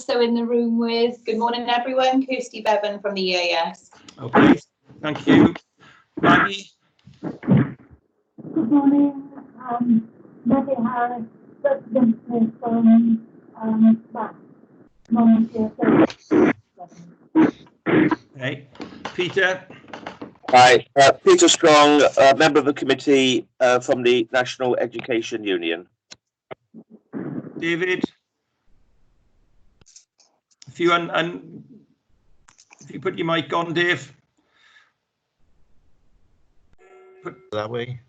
also in the room with, good morning everyone, Kirsty Bevan from the EAS. Okay, thank you. Maggie? Good morning, Maggie Harris, representative from Bath, Okay, Peter? Hi, Peter Strong, member of the committee from the National Education Union. David? If you put your mic on, Dave. That way.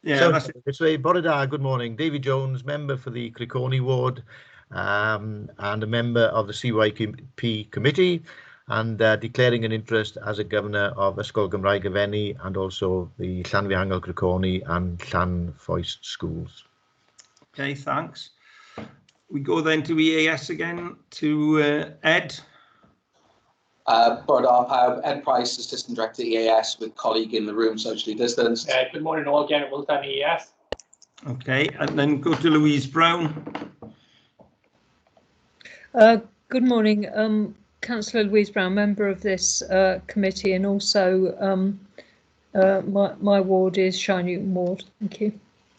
Yeah, so that's it. This way, Borada, good morning. David Jones, member for the Criconi ward and a member of the CYP committee, and declaring an interest as a governor of Ysgol Gymraeg Efenni and also the Llanfihangel Criconi and Llanfoist schools. Okay, thanks. We go then to EAS again, to Ed. Ed Price, Assistant Director EAS, with colleague in the room, socially distanced. Good morning all, Janet Wilson, EAS. Okay, and then go to Louise Brown. Good morning, Councillor Louise Brown, member of this committee, and also my ward is Shire Newton ward. Thank you.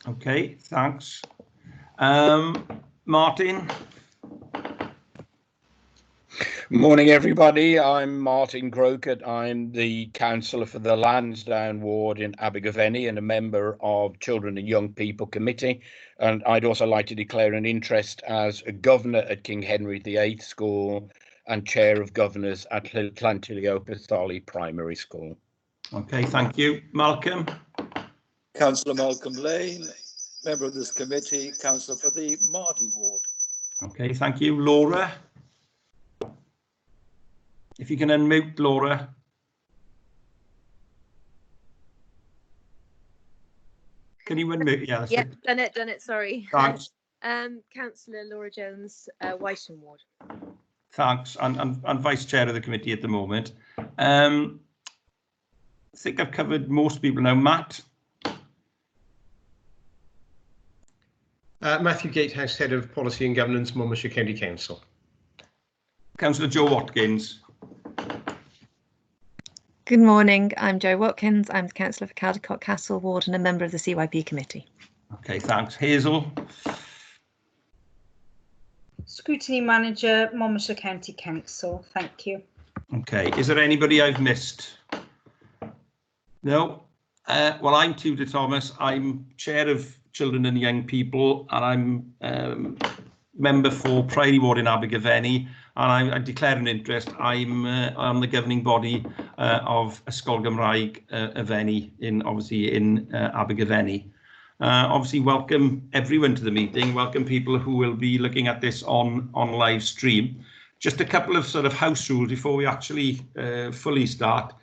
Okay, thanks. Martin. Morning everybody, I'm Martin Crockett. I'm the councillor for the Lansdowne ward in Abergavenny and a member of Children and Young People Committee, and I'd also like to declare an interest as a governor at King Henry VIII School and chair of governors at Llantilio Pitholi Primary School. Okay, thank you. Malcolm. Councillor Malcolm Lane, member of this committee, councillor for the Mardy ward. Okay, thank you. Laura. If you can unmute, Laura. Can you unmute? Yeah, yeah, done it, sorry. Thanks. Councillor Laura Jones, Wysham ward. Thanks, and Vice Chair of the committee at the moment. I think I've covered most people now. Matt. Matthew Gatehouse, Head of Policy and Governance, Monmouthshire County Council. Councillor Joe Watkins. Good morning, I'm Jo Watkins. I'm the councillor for Caldecott Castle ward and a member of the CYP committee. Okay, thanks. Hazel. Scrutiny Manager, Monmouthshire County Council. Thank you. Okay, is there anybody I've missed? No? Well, I'm Tudor Thomas. I'm Chair of Children and Young People, and I'm member for Priory Ward in Abergavenny, and I declare an interest. I'm on the governing body of Ysgol Gymraeg Efenni in Abergavenny. Obviously, welcome everyone to the meeting. Welcome people who will be looking at this on live stream. Just a couple of sort of house rules before we actually fully start.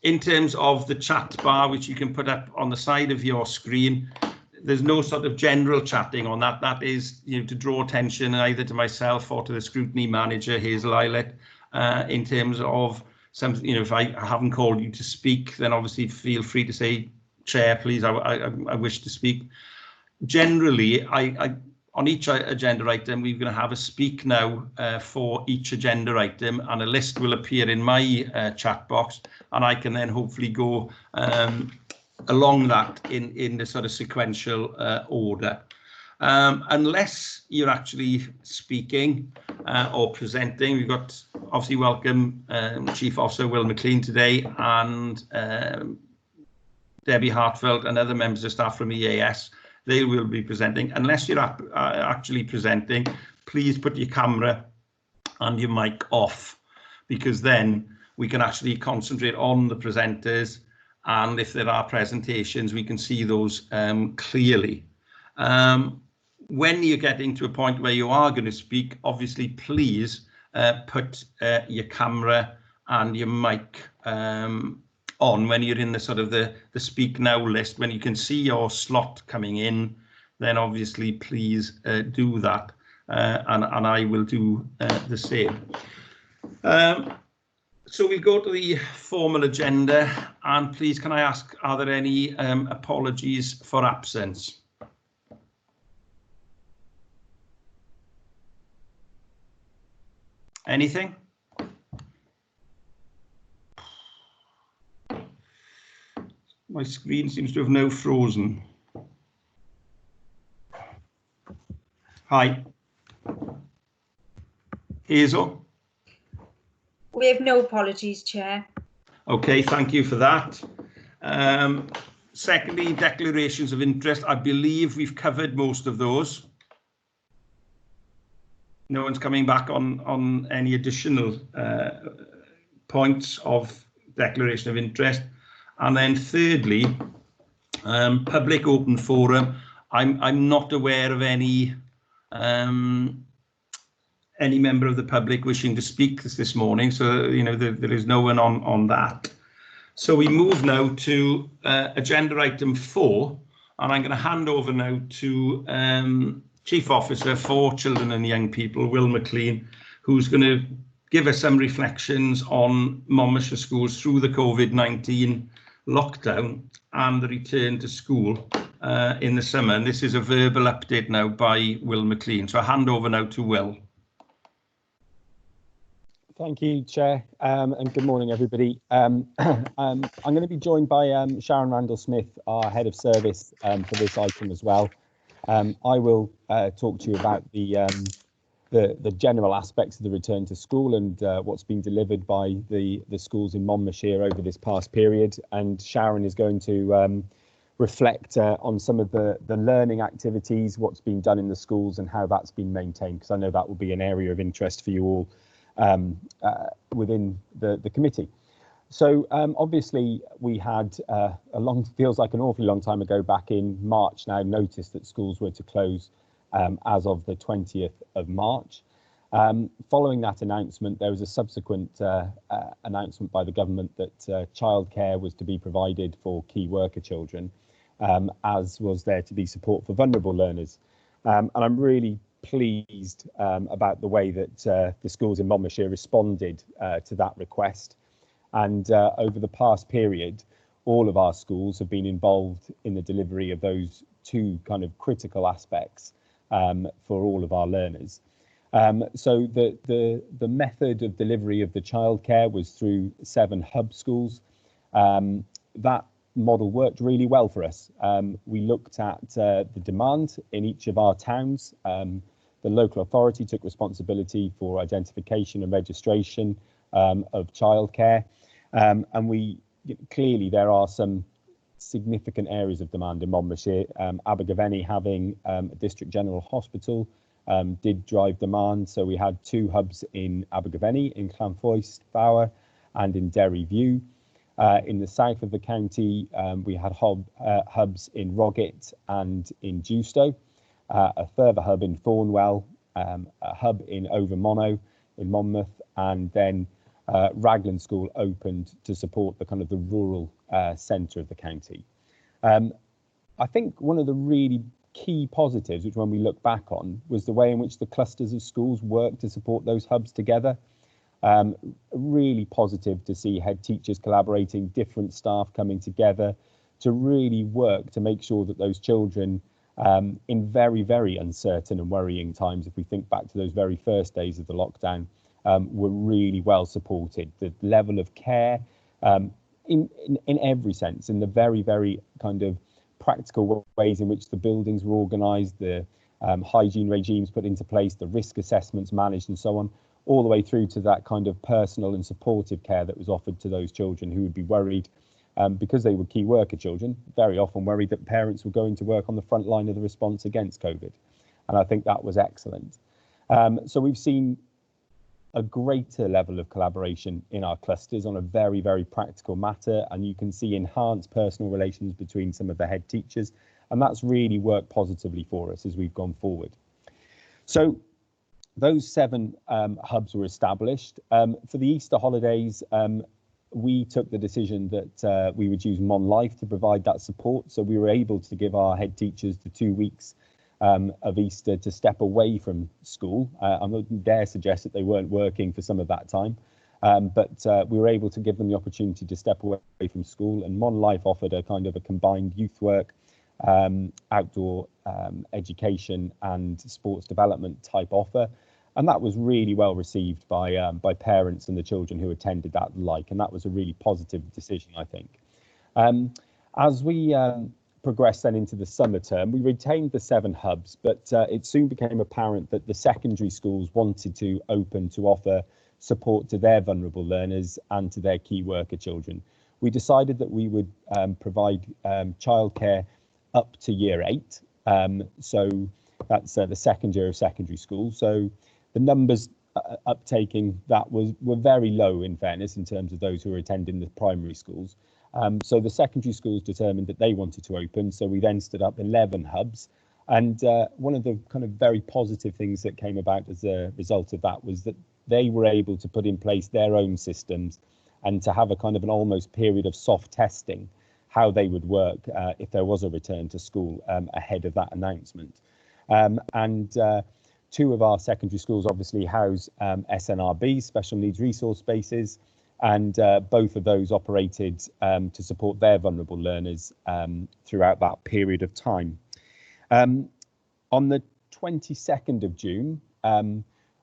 In terms of the chat bar, which you can put up on the side of your screen, there's no sort of general chatting on that. That is, to draw attention either to myself or to the scrutiny manager, Hazel Eilert, in terms of some, if I haven't called you to speak, then obviously feel free to say, Chair, please, I wish to speak. Generally, on each agenda item, we're going to have a speak now for each agenda item, and a list will appear in my chat box, and I can then hopefully go along that in the sort of sequential order. Unless you're actually speaking or presenting, we've got obviously welcome Chief Officer Will McLean today, and Debbie Hartfeld and other members of staff from EAS. They will be presenting. Unless you're actually presenting, please put your camera and your mic off, because then we can actually concentrate on the presenters, and if there are presentations, we can see those clearly. When you're getting to a point where you are going to speak, obviously, please put your camera and your mic on when you're in the sort of the speak now list. When you can see your slot coming in, then obviously please do that, and I will do the same. So we go to the formal agenda, and please can I ask, are there any apologies for absence? Anything? My screen seems to have now frozen. Hi. Hazel? We have no apologies, Chair. Okay, thank you for that. Secondly, declarations of interest. I believe we've covered most of those. No one's coming back on any additional points of declaration of interest. And then thirdly, public open forum. I'm not aware of any member of the public wishing to speak this morning, so there is no one on that. So we move now to agenda item 4, and I'm going to hand over now to Chief Officer for Children and Young People, Will McLean, who's going to give us some reflections on Monmouthshire schools through the COVID-19 lockdown and the return to school in the summer. And this is a verbal update now by Will McLean. So I hand over now to Will. Thank you, Chair, and good morning, everybody. I'm going to be joined by Sharon Randall-Smith, our Head of Service, for this item as well. I will talk to you about the general aspects of the return to school and what's been delivered by the schools in Monmouthshire over this past period. And Sharon is going to reflect on some of the learning activities, what's been done in the schools and how that's been maintained, because I know that will be an area of interest for you all within the committee. So obviously we had feels like an awfully long time ago, back in March now, noticed that schools were to close as of the 20th of March. Following that announcement, there was a subsequent announcement by the government that childcare was to be provided for key worker children, as was there to be support for vulnerable learners. And I'm really pleased about the way that the schools in Monmouthshire responded to that request. And over the past period, all of our schools have been involved in the delivery of those two kind of critical aspects for all of our learners. So the method of delivery of the childcare was through 7 hub schools. That model worked really well for us. We looked at the demand in each of our towns. The local authority took responsibility for identification and registration of childcare. And clearly there are some significant areas of demand in Monmouthshire. Abergavenny, having a district general hospital, did drive demand. So we had 2 hubs in Abergavenny, in Llanfoist, Fawr, and in Derry View. In the south of the county, we had hubs in Roggett and in Dewstow, a further hub in Thornwell, a hub in Overmonnow in Monmouth, and then Raglan School opened to support the kind of the rural centre of the county. I think one of the really key positives, which when we look back on, was the way in which the clusters of schools worked to support those hubs together. Really positive to see head teachers collaborating, different staff coming together to really work to make sure that those children, in very, very uncertain and worrying times, if we think back to those very first days of the lockdown, were really well supported. The level of care in every sense, in the very, very kind of practical ways in which the buildings were organised, the hygiene regimes put into place, the risk assessments managed and so on, all the way through to that kind of personal and supportive care that was offered to those children who would be worried because they were key worker children, very often worried that parents were going to work on the front line of the response against COVID. And I think that was excellent. So we've seen a greater level of collaboration in our clusters on a very, very practical matter, and you can see enhanced personal relations between some of the head teachers, and that's really worked positively for us as we've gone forward. So those 7 hubs were established. For the Easter holidays, we took the decision that we would use MonLife to provide that support, so we were able to give our head teachers the 2 weeks of Easter to step away from school. I wouldn't dare suggest that they weren't working for some of that time, but we were able to give them the opportunity to step away from school, and MonLife offered a kind of a combined youth work, outdoor education and sports development type offer. And that was really well received by parents and the children who attended that alike, and that was a really positive decision, I think. As we progressed then into the summer term, we retained the 7 hubs, but it soon became apparent that the secondary schools wanted to open to offer support to their vulnerable learners and to their key worker children. We decided that we would provide childcare up to year 8. So that's the second year of secondary school. So the numbers uptaking that were very low, in fairness, in terms of those who were attending the primary schools. So the secondary schools determined that they wanted to open. So we then stood up 11 hubs. And one of the kind of very positive things that came about as a result of that was that they were able to put in place their own systems and to have a kind of an almost period of soft testing how they would work if there was a return to school ahead of that announcement. And 2 of our secondary schools obviously house SNRB, special needs resource spaces, and both of those operated to support their vulnerable learners throughout that period of time. On the 22nd of June,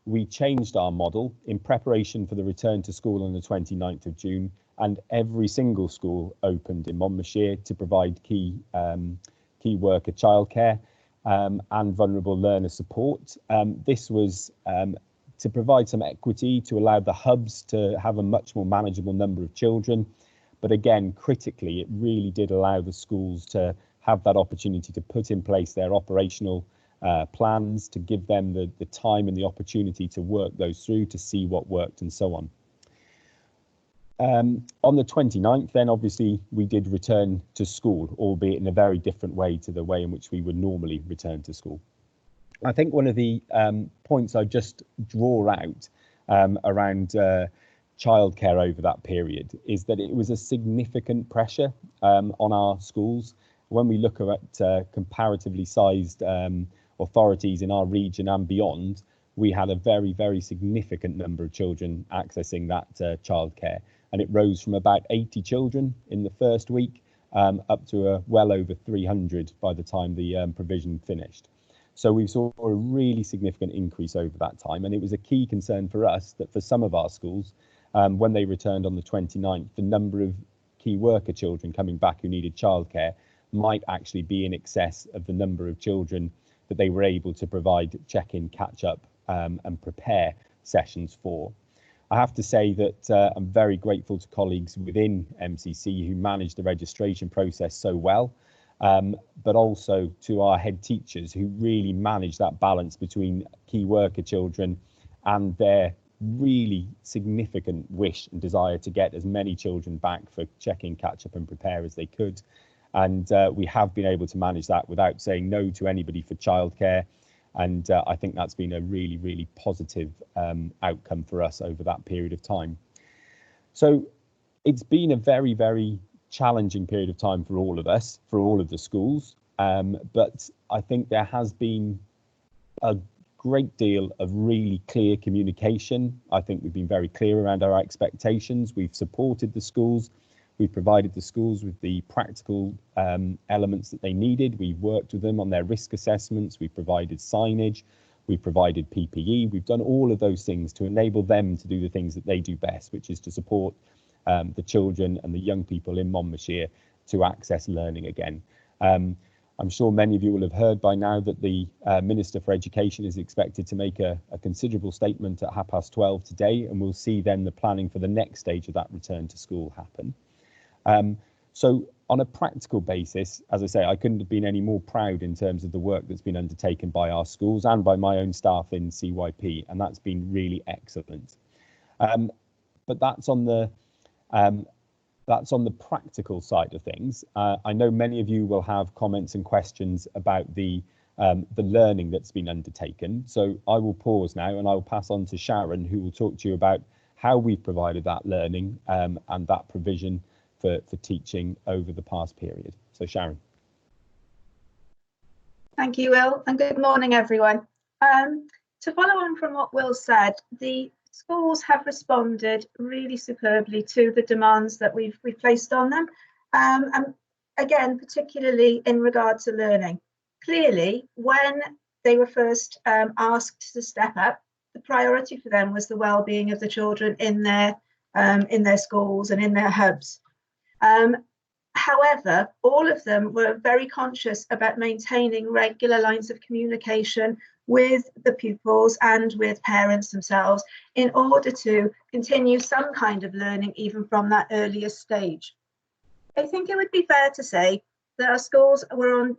we changed our model in preparation for the return to school on the 29th of June, and every single school opened in Monmouthshire to provide key worker childcare and vulnerable learner support. This was to provide some equity, to allow the hubs to have a much more manageable number of children. But again, critically, it really did allow the schools to have that opportunity to put in place their operational plans, to give them the time and the opportunity to work those through, to see what worked and so on. On the 29th, then obviously we did return to school, albeit in a very different way to the way in which we would normally return to school. I think one of the points I just draw out around childcare over that period is that it was a significant pressure on our schools. When we look at comparatively sized authorities in our region and beyond, we had a very, very significant number of children accessing that childcare. And it rose from about 80 children in the first week up to well over 300 by the time the provision finished. So we saw a really significant increase over that time. And it was a key concern for us that for some of our schools, when they returned on the 29th, the number of key worker children coming back who needed childcare might actually be in excess of the number of children that they were able to provide check-in, catch-up and prepare sessions for. I have to say that I'm very grateful to colleagues within MCC who managed the registration process so well, but also to our head teachers who really managed that balance between key worker children and their really significant wish and desire to get as many children back for check-in, catch-up and prepare as they could. And we have been able to manage that without saying no to anybody for childcare. And I think that's been a really, really positive outcome for us over that period of time. So it's been a very, very challenging period of time for all of us, for all of the schools. But I think there has been a great deal of really clear communication. I think we've been very clear around our expectations. We've supported the schools. We've provided the schools with the practical elements that they needed. We've worked with them on their risk assessments. We've provided signage. We've provided PPE. We've done all of those things to enable them to do the things that they do best, which is to support the children and the young people in Monmouthshire to access learning again. I'm sure many of you will have heard by now that the Minister for Education is expected to make a considerable statement at 12:30 today, and we'll see then the planning for the next stage of that return to school happen. So on a practical basis, as I say, I couldn't have been any more proud in terms of the work that's been undertaken by our schools and by my own staff in CYP, and that's been really excellent. But that's on the practical side of things. I know many of you will have comments and questions about the learning that's been undertaken. So I will pause now and I will pass on to Sharon, who will talk to you about how we've provided that learning and that provision for teaching over the past period. So Sharon. Thank you, Will, and good morning, everyone. To follow on from what Will said, the schools have responded really superbly to the demands that we've placed on them. And again, particularly in regard to learning. Clearly, when they were first asked to step up, the priority for them was the well-being of the children in their schools and in their hubs. However, all of them were very conscious about maintaining regular lines of communication with the pupils and with parents themselves in order to continue some kind of learning even from that earliest stage. I think it would be fair to say that our schools were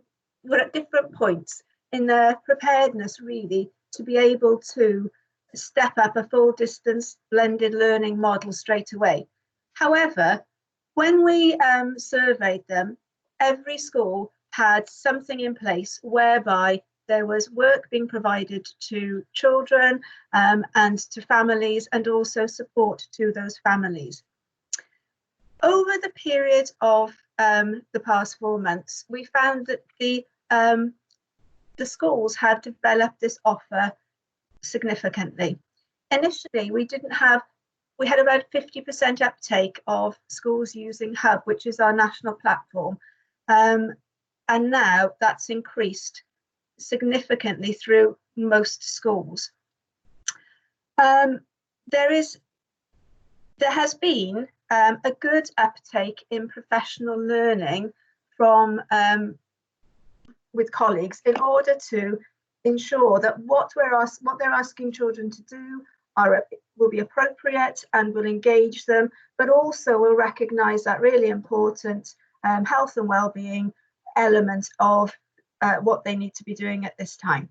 at different points in their preparedness really to be able to step up a full distance blended learning model straight away. However, when we surveyed them, every school had something in place whereby there was work being provided to children and to families, and also support to those families. Over the period of the past 4 months, we found that the schools had developed this offer significantly. Initially, we had about 50% uptake of schools using Hub, which is our national platform. And now that's increased significantly through most schools. There has been a good uptake in professional learning from with colleagues in order to ensure that what they're asking children to do will be appropriate and will engage them, but also will recognise that really important health and well-being element of what they need to be doing at this time.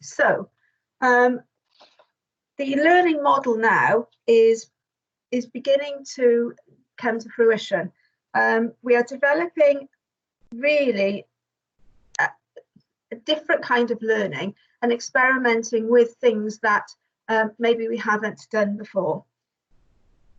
So the learning model now is beginning to come to fruition. We are developing really a different kind of learning and experimenting with things that maybe we haven't done before.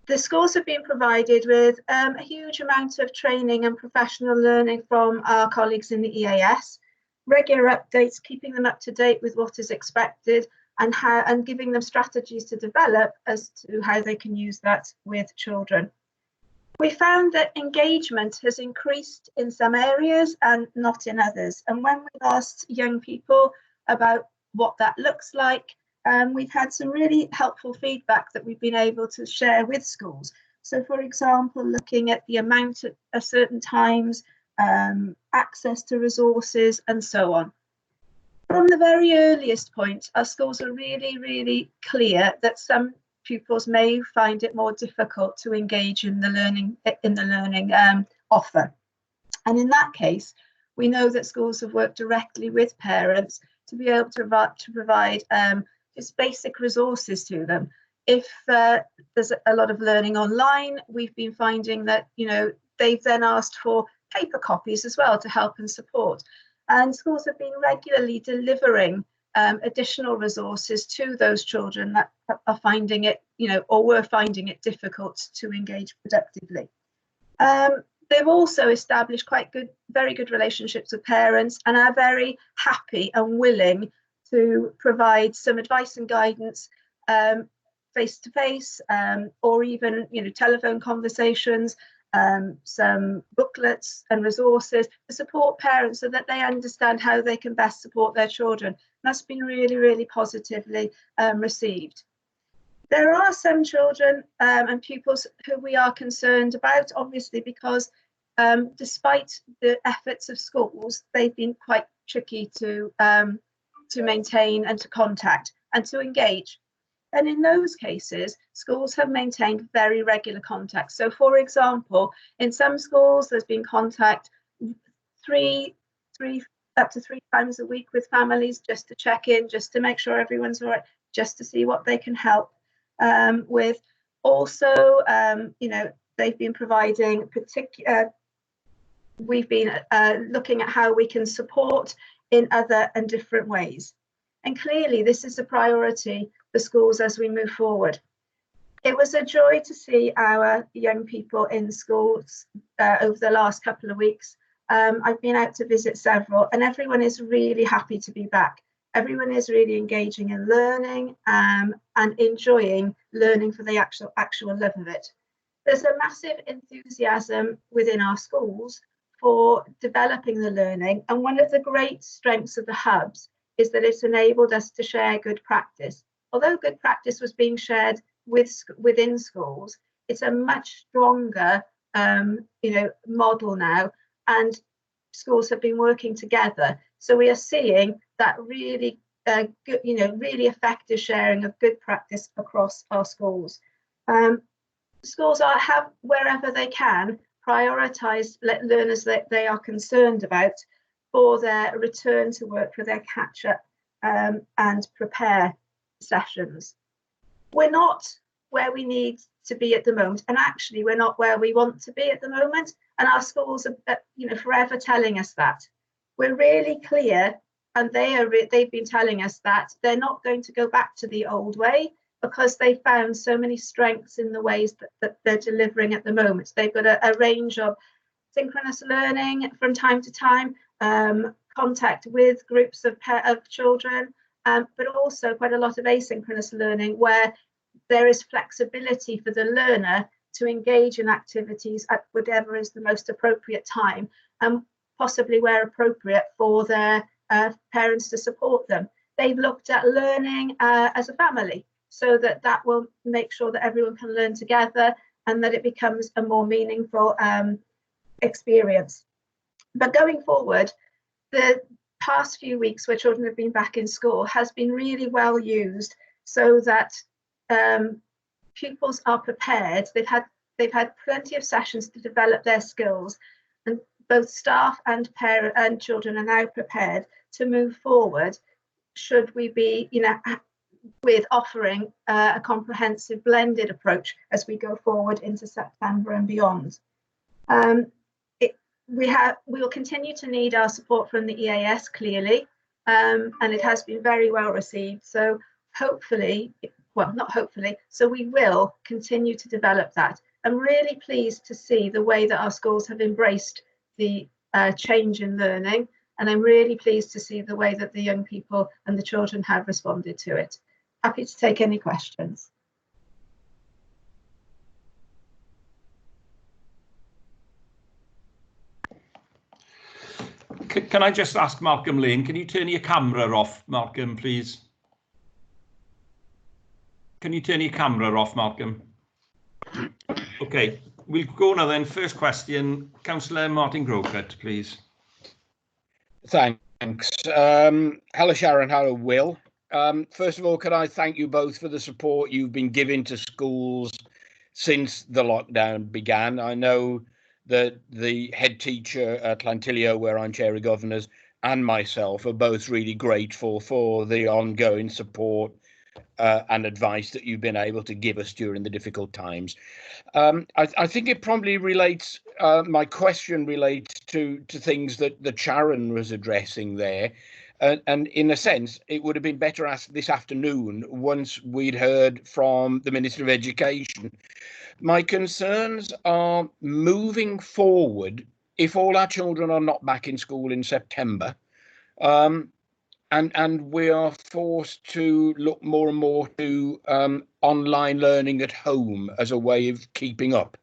The schools have been provided with a huge amount of training and professional learning from our colleagues in the EAS, regular updates, keeping them up to date with what is expected, and giving them strategies to develop as to how they can use that with children. We found that engagement has increased in some areas and not in others. And when we've asked young people about what that looks like, we've had some really helpful feedback that we've been able to share with schools. So, for example, looking at the amount at certain times, access to resources, and so on. From the very earliest point, our schools are really, really clear that some pupils may find it more difficult to engage in the learning offer. And in that case, we know that schools have worked directly with parents to be able to provide just basic resources to them. If there's a lot of learning online, we've been finding that, they've then asked for paper copies as well to help and support. And schools have been regularly delivering additional resources to those children that are finding it, or were finding it difficult to engage productively. They've also established very good relationships with parents and are very happy and willing to provide some advice and guidance face-to-face, or even telephone conversations, some booklets and resources to support parents so that they understand how they can best support their children. That's been really, really positively received. There are some children and pupils who we are concerned about, obviously, because despite the efforts of schools, they've been quite tricky to maintain and to contact and to engage. And in those cases, schools have maintained very regular contact. So, for example, in some schools, there's been contact up to three times a week with families, just to check in, just to make sure everyone's all right, just to see what they can help with. Also, they've been providing we've been looking at how we can support in other and different ways. And clearly, this is a priority for schools as we move forward. It was a joy to see our young people in schools over the last couple of weeks. I've been out to visit several, and everyone is really happy to be back. Everyone is really engaging in learning and enjoying learning for the actual love of it. There's a massive enthusiasm within our schools for developing the learning, and one of the great strengths of the hubs is that it's enabled us to share good practice. although good practice was being shared within schools, it's a much stronger model now, and schools have been working together. So we are seeing that really good, really effective sharing of good practice across our schools. Schools have, wherever they can, prioritised learners that they are concerned about for their return to work, for their catch-up and prepare sessions. We're not where we need to be at the moment, and actually we're not where we want to be at the moment, and our schools are forever telling us that. We're really clear, and they've been telling us that they're not going to go back to the old way, because they found so many strengths in the ways that they're delivering at the moment. They've got a range of synchronous learning from time to time, contact with groups of children, but also quite a lot of asynchronous learning where there is flexibility for the learner to engage in activities at whatever is the most appropriate time, and possibly where appropriate for their parents to support them. They've looked at learning as a family, so that will make sure that everyone can learn together and that it becomes a more meaningful experience. But going forward, the past few weeks where children have been back in school has been really well used, so that pupils are prepared. They've had plenty of sessions to develop their skills, and both staff and parent and children are now prepared to move forward should we be with offering a comprehensive blended approach as we go forward into September and beyond. We will continue to need our support from the EAS, clearly, and it has been very well received. So hopefully, well, not hopefully, so we will continue to develop that. I'm really pleased to see the way that our schools have embraced the change in learning, and I'm really pleased to see the way that the young people and the children have responded to it. Happy to take any questions. Can I just ask Malcolm Lane, can you turn your camera off, Malcolm, please? Can you turn your camera off, Malcolm? Okay, we'll go now then. First question, Councillor Martin Grocott, please. Thanks. Hello, Sharon. Hello, Will. First of all, can I thank you both for the support you've been giving to schools since the lockdown began. I know that the head teacher at Llantilio, where I'm chair of governors, and myself are both really grateful for the ongoing support and advice that you've been able to give us during the difficult times. I think it probably relates, my question relates to things that Sharon was addressing there. And in a sense, it would have been better asked this afternoon once we'd heard from the Minister of Education. My concerns are moving forward, if all our children are not back in school in September, and we are forced to look more and more to online learning at home as a way of keeping up.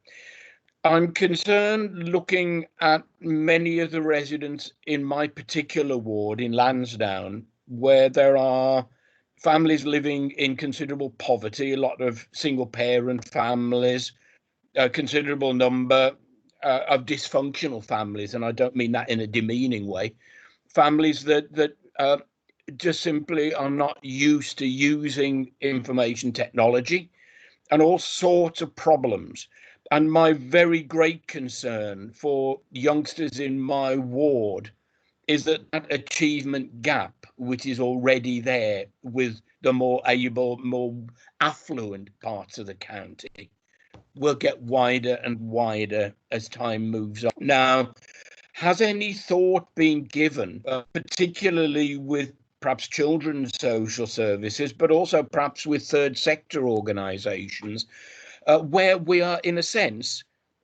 I'm concerned looking at many of the residents in my particular ward in Lansdowne, where there are families living in considerable poverty, a lot of single parent families, a considerable number of dysfunctional families, and I don't mean that in a demeaning way, families that just simply are not used to using information technology, and all sorts of problems. And my very great concern for youngsters in my ward is that achievement gap, which is already there with the more able, more affluent parts of the county, will get wider and wider as time moves on. Now, has any thought been given, particularly with perhaps children's social services, but also perhaps with third sector organisations, where we are, in a sense,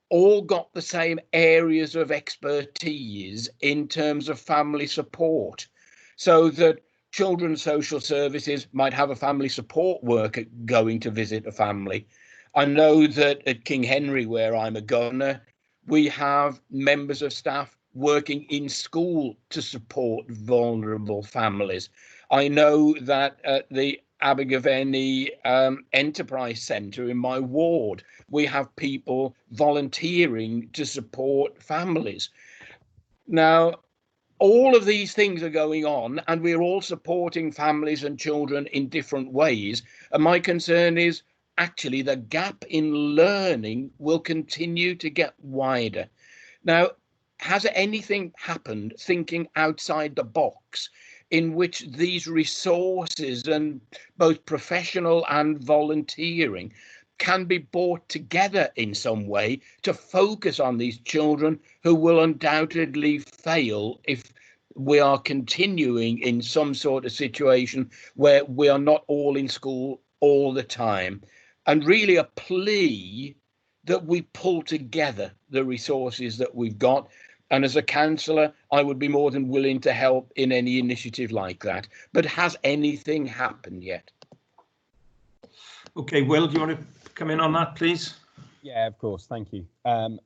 all got the same areas of expertise in terms of family support, so that children's social services might have a family support worker going to visit a family. I know that at King Henry, where I'm a governor, we have members of staff working in school to support vulnerable families. I know that at the Abergavenny Enterprise Centre in my ward. We have people volunteering to support families. Now, all of these things are going on, and we're all supporting families and children in different ways. And my concern is actually the gap in learning will continue to get wider. Now, has anything happened thinking outside the box in which these resources, and both professional and volunteering, can be brought together in some way to focus on these children who will undoubtedly fail if we are continuing in some sort of situation where we are not all in school all the time? And really a plea that we pull together the resources that we've got. And as a councillor, I would be more than willing to help in any initiative like that. But has anything happened yet? Okay, Will, do you want to come in on that, please? Yeah, of course. Thank you. And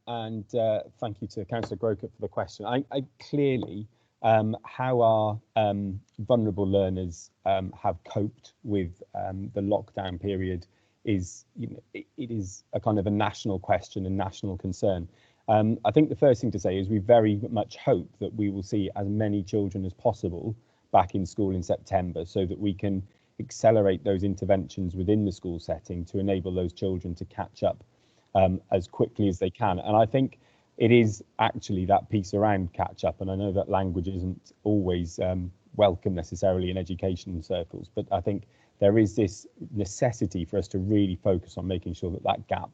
thank you to Councillor Grocott for the question. I clearly, how our vulnerable learners have coped with the lockdown period is, it is a kind of a national question and national concern. I think the first thing to say is we very much hope that we will see as many children as possible back in school in September, so that we can accelerate those interventions within the school setting to enable those children to catch up as quickly as they can. And I think it is actually that piece around catch up, and I know that language isn't always welcome necessarily in education circles, but I think there is this necessity for us to really focus on making sure that that gap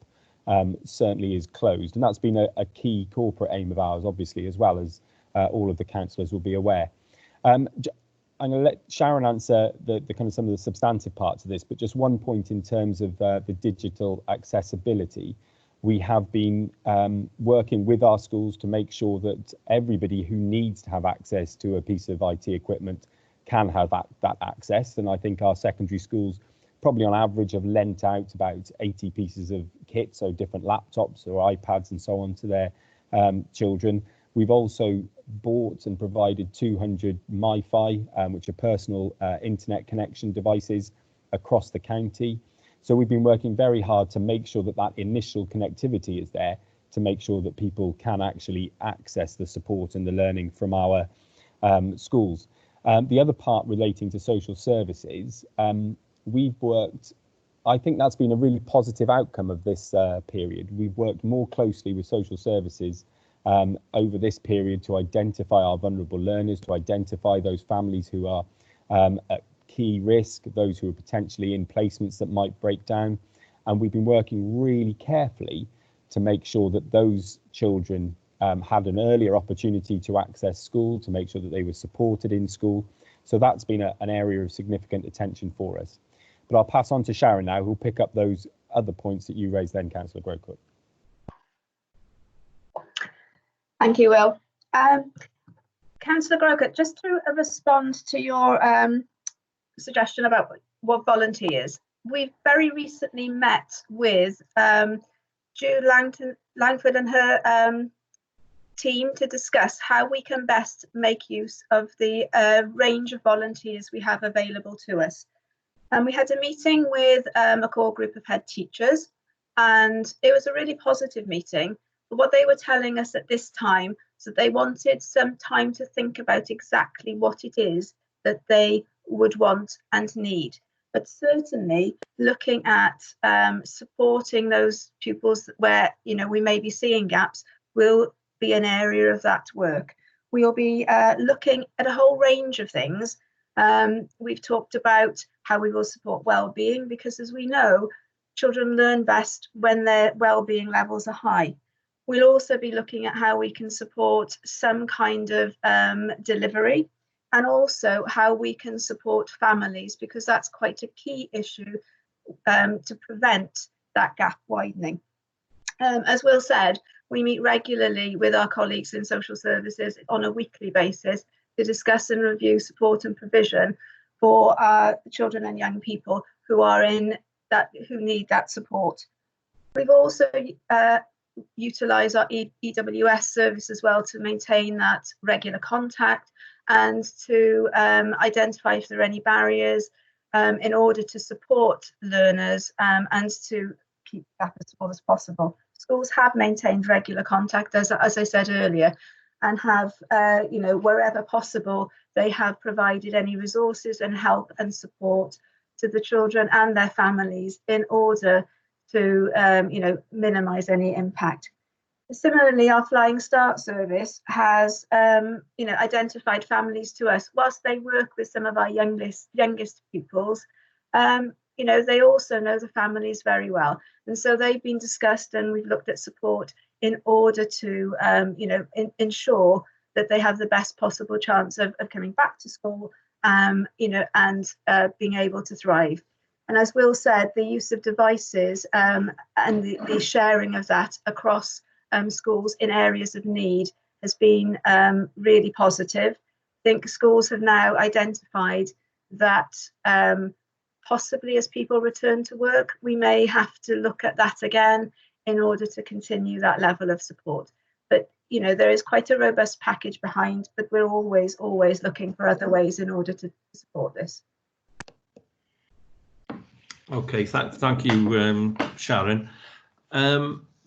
certainly is closed. And that's been a key corporate aim of ours, obviously, as well as all of the councillors will be aware. I'm going to let Sharon answer the kind of some of the substantive parts of this, but just one point in terms of the digital accessibility. We have been working with our schools to make sure that everybody who needs to have access to a piece of IT equipment can have that access. And I think our secondary schools probably on average have lent out about 80 pieces of kit, so different laptops or iPads and so on to their children. We've also bought and provided 200 MiFi, which are personal internet connection devices across the county. So we've been working very hard to make sure that that initial connectivity is there, to make sure that people can actually access the support and the learning from our schools. The other part relating to social services, we've worked, I think that's been a really positive outcome of this period. We've worked more closely with social services over this period to identify our vulnerable learners, to identify those families who are at key risk, those who are potentially in placements that might break down. And we've been working really carefully to make sure that those children had an earlier opportunity to access school, to make sure that they were supported in school. So that's been an area of significant attention for us. But I'll pass on to Sharon now, who'll pick up those other points that you raised then, Councillor Grocott. Thank you, Will. Councillor Grocott, just to respond to your suggestion about what volunteers, we've very recently met with Jude Langford and her team to discuss how we can best make use of the range of volunteers we have available to us. And we had a meeting with a core group of head teachers, and it was a really positive meeting. But what they were telling us at this time is that they wanted some time to think about exactly what it is that they would want and need. But certainly looking at supporting those pupils where, you know, we may be seeing gaps will be an area of that work. We will be looking at a whole range of things. We've talked about how we will support well-being, because as we know, children learn best when their well-being levels are high. We'll also be looking at how we can support some kind of delivery, and also how we can support families, because that's quite a key issue to prevent that gap widening. As Will said, we meet regularly with our colleagues in social services on a weekly basis to discuss and review support and provision for children and young people who are who need that support. We've also utilised our EWS service as well to maintain that regular contact and to identify if there are any barriers in order to support learners and to keep that as small as possible. Schools have maintained regular contact, as I said earlier, and have, wherever possible, they have provided any resources and help and support to the children and their families in order to, minimise any impact. Similarly, our Flying Start service has, identified families to us. Whilst they work with some of our youngest pupils, they also know the families very well. And so they've been discussed, and we've looked at support in order to, ensure that they have the best possible chance of coming back to school, and being able to thrive. And as Will said, the use of devices and the sharing of that across schools in areas of need has been really positive. I think schools have now identified that possibly as people return to work, we may have to look at that again in order to continue that level of support. But there is quite a robust package behind, but we're always looking for other ways in order to support this. Okay, thank you, Sharon.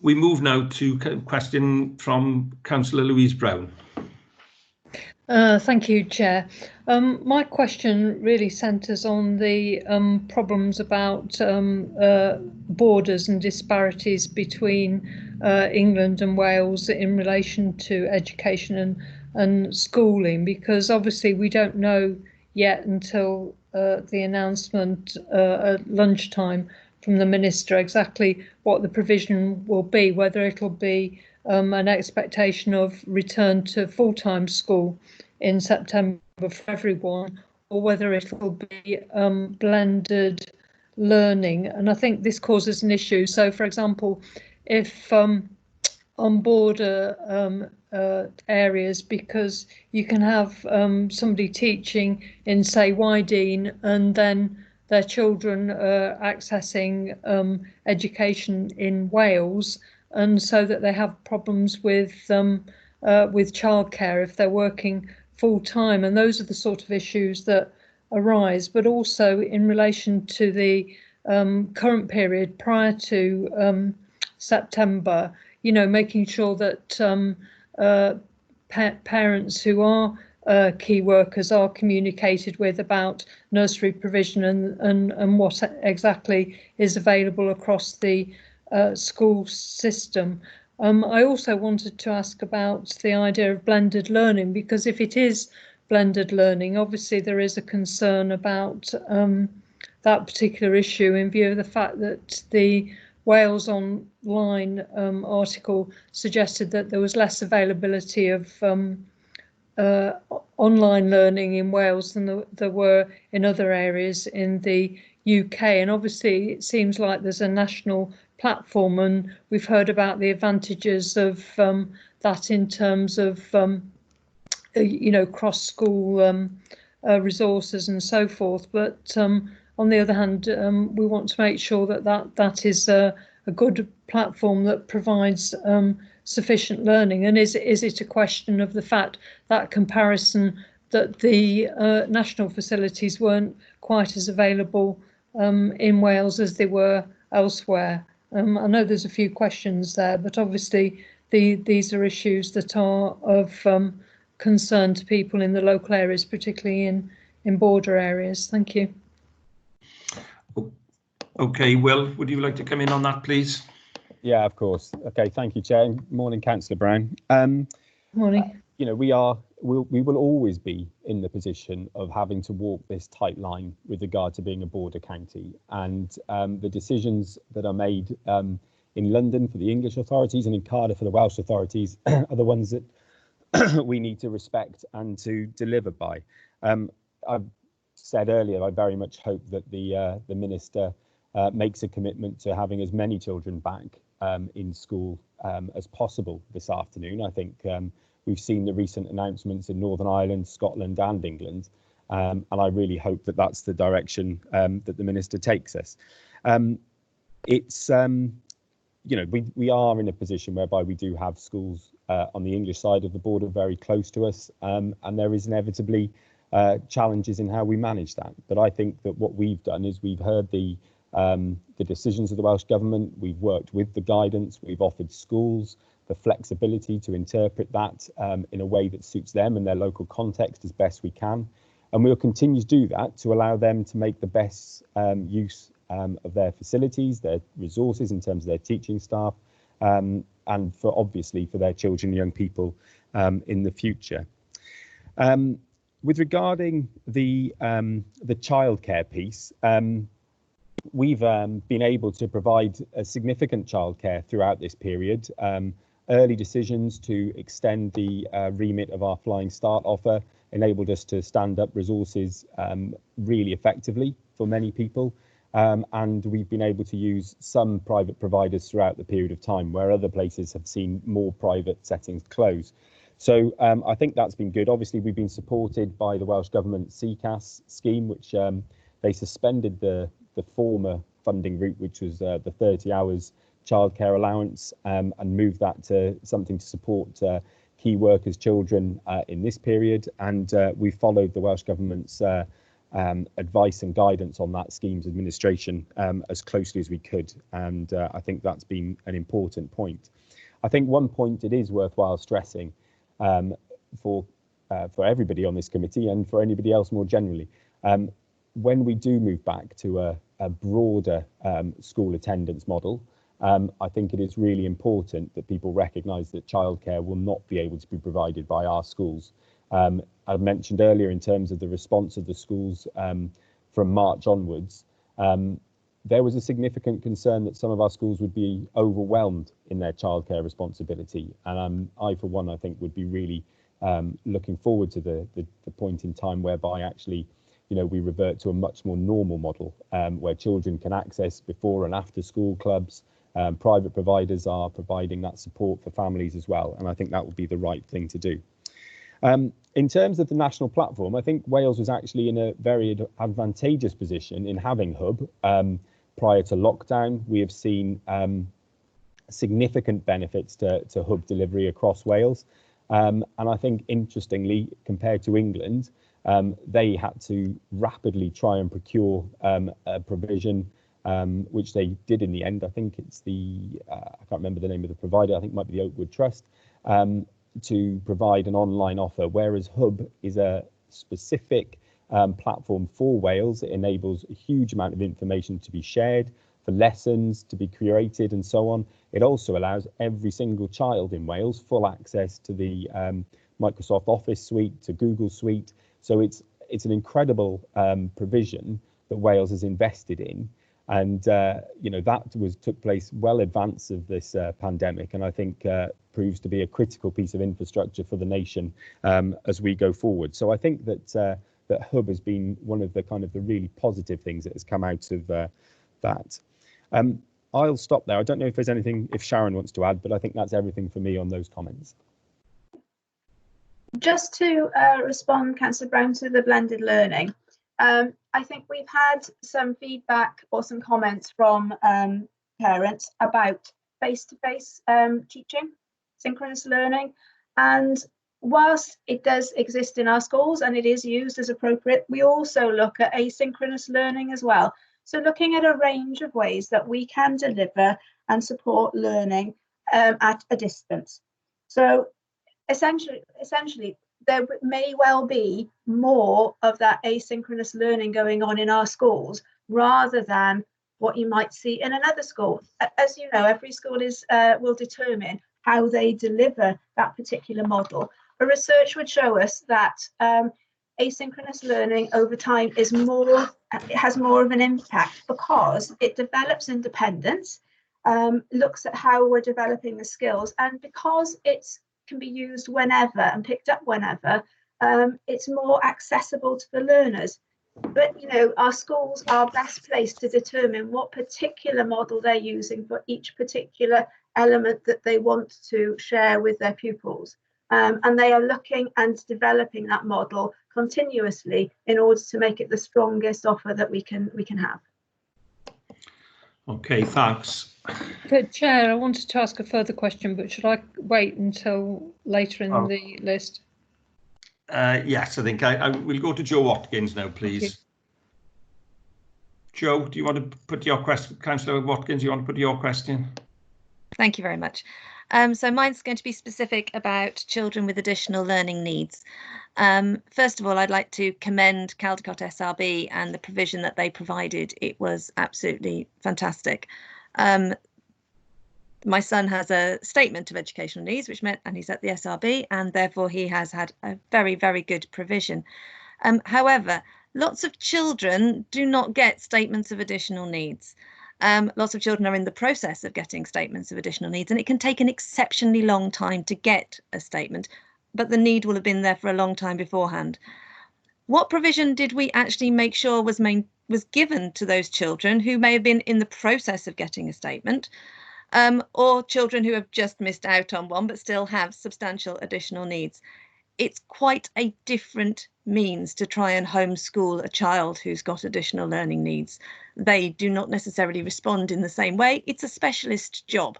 We move now to a question from Councillor Louise Brown. Thank you, Chair. My question really centres on the problems about borders and disparities between England and Wales in relation to education and schooling, because obviously we don't know yet until the announcement at lunchtime from the Minister exactly what the provision will be, whether it'll be an expectation of return to full-time school in September for everyone, or whether it will be blended learning. And I think this causes an issue. So, for example, if on border areas, because you can have somebody teaching in, say, Wydene, and then their children are accessing education in Wales, and so that they have problems with childcare if they're working full time, and those are the sort of issues that arise. But also in relation to the current period prior to September, making sure that parents who are key workers are communicated with about nursery provision and what exactly is available across the school system. I also wanted to ask about the idea of blended learning, because if it is blended learning, obviously there is a concern about that particular issue in view of the fact that the Wales Online article suggested that there was less availability of online learning in Wales than there were in other areas in the UK. And obviously it seems like there's a national platform, and we've heard about the advantages of that in terms of cross-school resources and so forth. But on the other hand, we want to make sure that is a good platform that provides sufficient learning. And is it a question of the fact that comparison that the national facilities weren't quite as available in Wales as they were elsewhere? I know there's a few questions there, but obviously these are issues that are of concern to people in the local areas, particularly in border areas. Thank you. Okay, Will, would you like to come in on that, please? Yeah, of course. Okay, thank you, Chair. Morning, Councillor Brown. Morning. We will always be in the position of having to walk this tight line with regard to being a border county, and the decisions that are made in London for the English authorities and in Cardiff for the Welsh authorities are the ones that we need to respect and to deliver by. I've said earlier, I very much hope that the Minister makes a commitment to having as many children back in school as possible this afternoon. I think we've seen the recent announcements in Northern Ireland, Scotland and England, and I really hope that that's the direction that the Minister takes us. We are in a position whereby we do have schools on the English side of the border very close to us, and there is inevitably challenges in how we manage that. But I think that what we've done is we've heard the decisions of the Welsh Government, we've worked with the guidance, we've offered schools the flexibility to interpret that in a way that suits them and their local context as best we can. And we'll continue to do that to allow them to make the best use of their facilities, their resources in terms of their teaching staff, and for obviously for their children and young people in the future. With regarding the childcare piece, we've been able to provide a significant childcare throughout this period. Early decisions to extend the remit of our Flying Start offer enabled us to stand up resources really effectively for many people. And we've been able to use some private providers throughout the period of time, where other places have seen more private settings close. So I think that's been good. Obviously, we've been supported by the Welsh Government CCAS scheme, which they suspended the former funding route, which was the 30 hours childcare allowance, and moved that to something to support key workers' children in this period. And we followed the Welsh Government's advice and guidance on that scheme's administration as closely as we could. And I think that's been an important point. I think one point it is worthwhile stressing for everybody on this committee and for anybody else more generally. When we do move back to a broader school attendance model, I think it is really important that people recognise that childcare will not be able to be provided by our schools. I mentioned earlier in terms of the response of the schools from March onwards, there was a significant concern that some of our schools would be overwhelmed in their childcare responsibility. And I, for one, I think would be really looking forward to the point in time whereby actually, you know, we revert to a much more normal model where children can access before and after school clubs. Private providers are providing that support for families as well. And I think that would be the right thing to do. In terms of the national platform, I think Wales was actually in a very advantageous position in having Hub. Prior to lockdown, we have seen significant benefits to Hub delivery across Wales. And I think, interestingly, compared to England, they had to rapidly try and procure a provision, which they did in the end. I think it's I can't remember the name of the provider, I think it might be the Oakwood Trust, to provide an online offer, whereas Hub is a specific platform for Wales. It enables a huge amount of information to be shared, for lessons to be curated and so on. It also allows every single child in Wales full access to the Microsoft Office suite, to Google Suite. So it's an incredible provision that Wales has invested in. And, you know, that took place well advance of this pandemic, and I think proves to be a critical piece of infrastructure for the nation as we go forward. So I think that that Hub has been one of the the really positive things that has come out of that. I'll stop there. I don't know if there's anything, if Sharon wants to add, but I think that's everything for me on those comments. Just to respond, Councillor Brown, to the blended learning. I think we've had some feedback or some comments from parents about face-to-face teaching, synchronous learning. And whilst it does exist in our schools and it is used as appropriate, we also look at asynchronous learning as well. So looking at a range of ways that we can deliver and support learning at a distance. So essentially, there may well be more of that asynchronous learning going on in our schools rather than what you might see in another school. As you know, every school will determine how they deliver that particular model. But research would show us that asynchronous learning over time has more of an impact because it develops independence, looks at how we're developing the skills, and because it can be used whenever and picked up whenever, it's more accessible to the learners. But, you know, our schools are best placed to determine what particular model they're using for each particular element that they want to share with their pupils. And they are looking and developing that model continuously in order to make it the strongest offer that we can have. Okay, thanks. Chair, I wanted to ask a further question, but should I wait until later in the list? Yes, I think I will go to Joe Watkins now, please. Joe, do you want to put your question? Councillor Watkins, you want to put your question? Thank you very much. So mine's going to be specific about children with additional learning needs. First of all, I'd like to commend Caldicot SRB and the provision that they provided. It was absolutely fantastic. My son has a statement of educational needs, which meant, and he's at the SRB, and therefore he has had a very, very good provision. However, lots of children do not get statements of additional needs. Lots of children are in the process of getting statements of additional needs, and it can take an exceptionally long time to get a statement, but the need will have been there for a long time beforehand. What provision did we actually make sure was given to those children who may have been in the process of getting a statement, or children who have just missed out on one but still have substantial additional needs? It's quite a different means to try and homeschool a child who's got additional learning needs. They do not necessarily respond in the same way. It's a specialist job.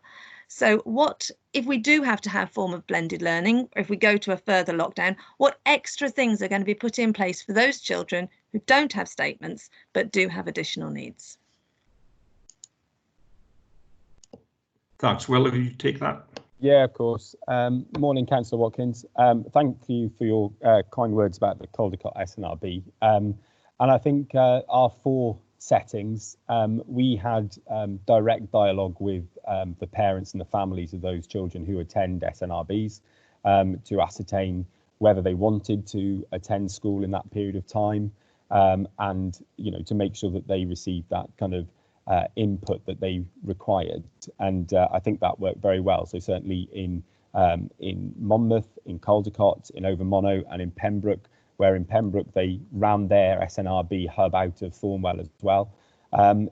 So what if we do have to have a form of blended learning, or if we go to a further lockdown, what extra things are going to be put in place for those children who don't have statements but do have additional needs? Thanks. Will, will you take that? Yeah, of course. Morning, Councillor Watkins. Thank you for your kind words about the Caldicot SNRB. And I think our 4 settings, we had direct dialogue with the parents and the families of those children who attend SNRBs to ascertain whether they wanted to attend school in that period of time, and to make sure that they received that kind of input that they required, and I think that worked very well. So certainly in Monmouth, in Caldicot, in Overmonnow, and in Pembroke, where in Pembroke they ran their SNRB hub out of Thornwell as well.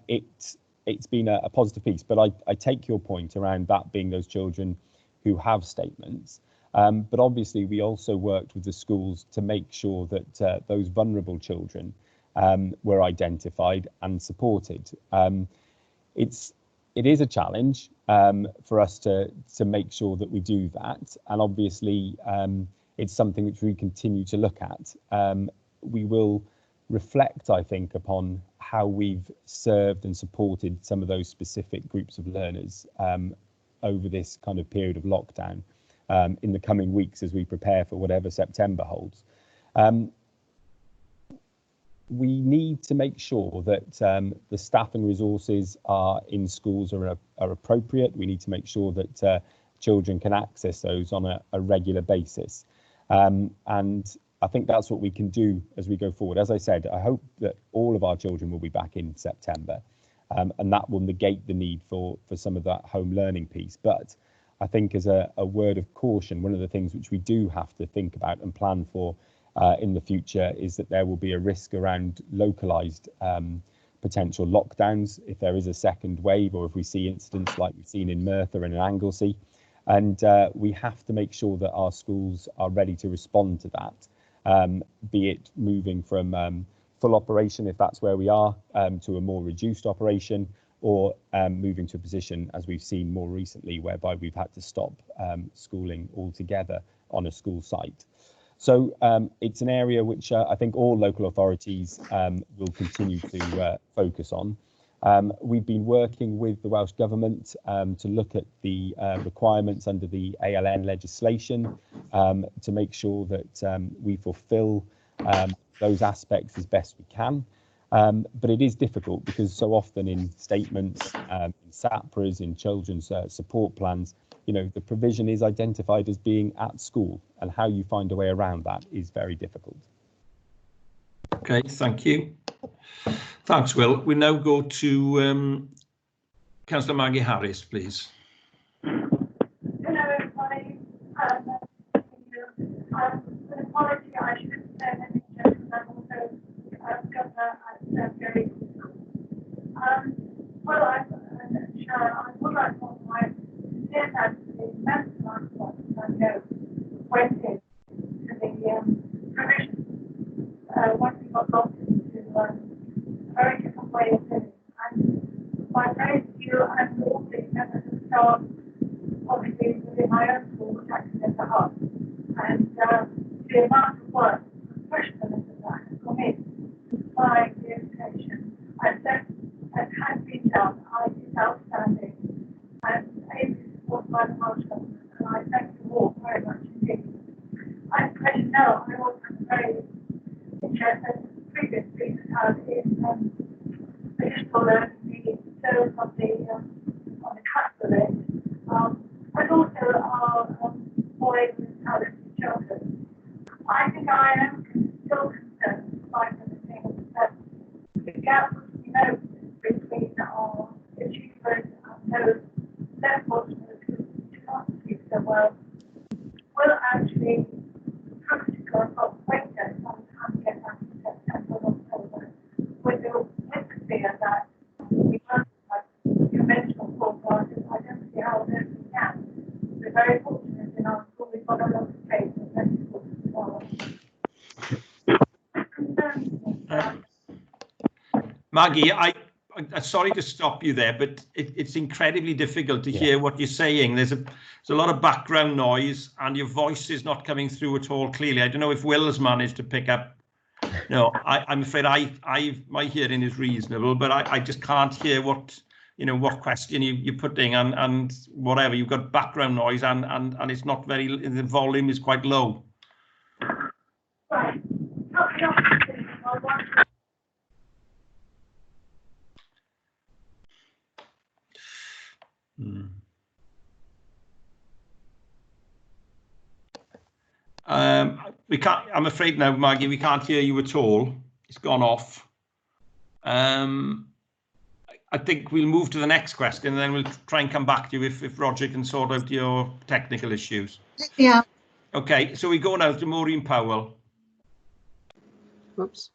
It's been a positive piece, but I take your point around that being those children who have statements. But obviously we also worked with the schools to make sure that those vulnerable children were identified and supported. It is a challenge for us to make sure that we do that, and obviously it's something which we continue to look at. We will reflect, I think, upon how we've served and supported some of those specific groups of learners over this kind of period of lockdown in the coming weeks as we prepare for whatever September holds. We need to make sure that the staffing resources in schools are appropriate. We need to make sure that children can access those on a regular basis. And I think that's what we can do as we go forward. As I said, I hope that all of our children will be back in September, and that will negate the need for some of that home learning piece. But I think as a word of caution, one of the things which we do have to think about and plan for in the future is that there will be a risk around localised potential lockdowns if there is a second wave, or if we see incidents like we've seen in Merthyr and in Anglesey. And we have to make sure that our schools are ready to respond to that, be it moving from full operation, if that's where we are, to a more reduced operation, or moving to a position, as we've seen more recently, whereby we've had to stop schooling altogether on a school site. So it's an area which I think all local authorities will continue to focus on. We've been working with the Welsh Government to look at the requirements under the ALN legislation to make sure that we fulfil those aspects as best we can. But it is difficult because so often in statements, in SAPRAs, in children's support plans, the provision is identified as being at school, and how you find a way around that is very difficult. Okay, thank you. Thanks, Will. We now go to Councillor Maggie Harris, please. Hello, everybody. An apology, I should have said anything, and I'm also Governor at Very well, Sharon, I would like to offer my sincere thanks to the immense amount of work that I know went into the provision once we got locked into a very different way of living. And my praise to you and all the members of staff, obviously within my own school, which acted as a hub, and the amount of work professionalism that has come in by the education, and that has been done, I think, outstanding, and ably supported by the Welsh Government, and I thank you all very much indeed. As you know, I also am very interested previously had in additional learning needs, those on the capital list, but also our more able and talented children. I think I am still concerned, despite everything, that the gap which we know between our achievers and those less fortunate who do not achieve so well will actually prove to go from winter and get back to September, October, with the fear that we won't have conventional forecasters. I don't see how on earth we can. We're very fortunate in our school. We've got a lot of space and plenty of schools as well. Maggie, I'm sorry to stop you there, but it's incredibly difficult to hear what you're saying. There's a lot of background noise and your voice is not coming through at all clearly. I don't know if Will has managed to pick up. No, I'm afraid my hearing is reasonable, but I just can't hear what question you're putting and whatever. You've got background noise and it's not the volume is quite low. Right. We can't. I'm afraid now, Maggie, we can't hear you at all. It's gone off. I think we'll move to the next question, and then we'll try and come back to you if Roger can sort out your technical issues. Yeah. Okay, so we go now to Maureen Powell. Oops.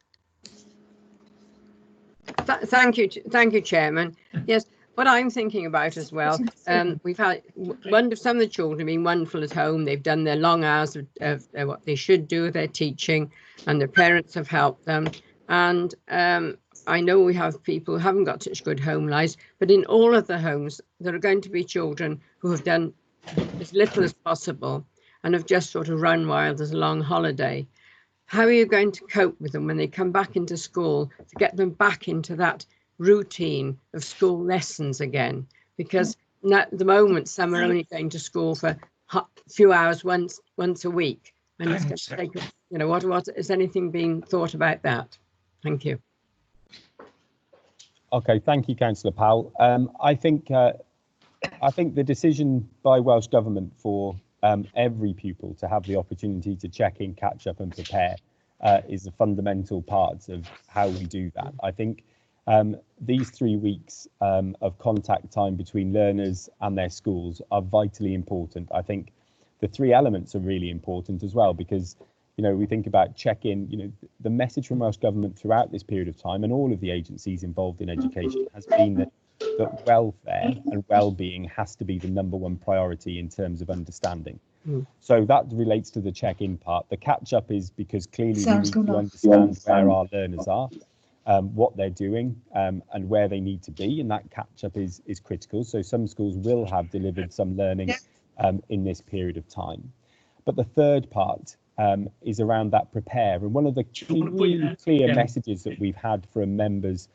Thank you, Chairman. Yes, what I'm thinking about as well, we've had some of the children have been wonderful at home. They've done their long hours of what they should do with their teaching, and their parents have helped them. And I know we have people who haven't got such good home lives, but in all of the homes, there are going to be children who have done as little as possible and have just sort of run wild as a long holiday. How are you going to cope with them when they come back into school to get them back into that routine of school lessons again? Because at the moment, some are only going to school for a few hours once a week, and it's going to take, what is anything being thought about that? Thank you. Okay, thank you, Councillor Powell. I think the decision by Welsh Government for every pupil to have the opportunity to check in, catch up and prepare is a fundamental part of how we do that. I think these 3 weeks of contact time between learners and their schools are vitally important. I think the 3 elements are really important as well, because we think about check-in, the message from Welsh Government throughout this period of time and all of the agencies involved in education has been that welfare and well-being has to be the #1 priority in terms of understanding. So that relates to the check-in part. The catch-up is because clearly we need to understand where our learners are, what they're doing and where they need to be, and that catch-up is critical. So some schools will have delivered some learning in this period of time. But the third part is around that prepare. And one of the really clear messages that we've had from members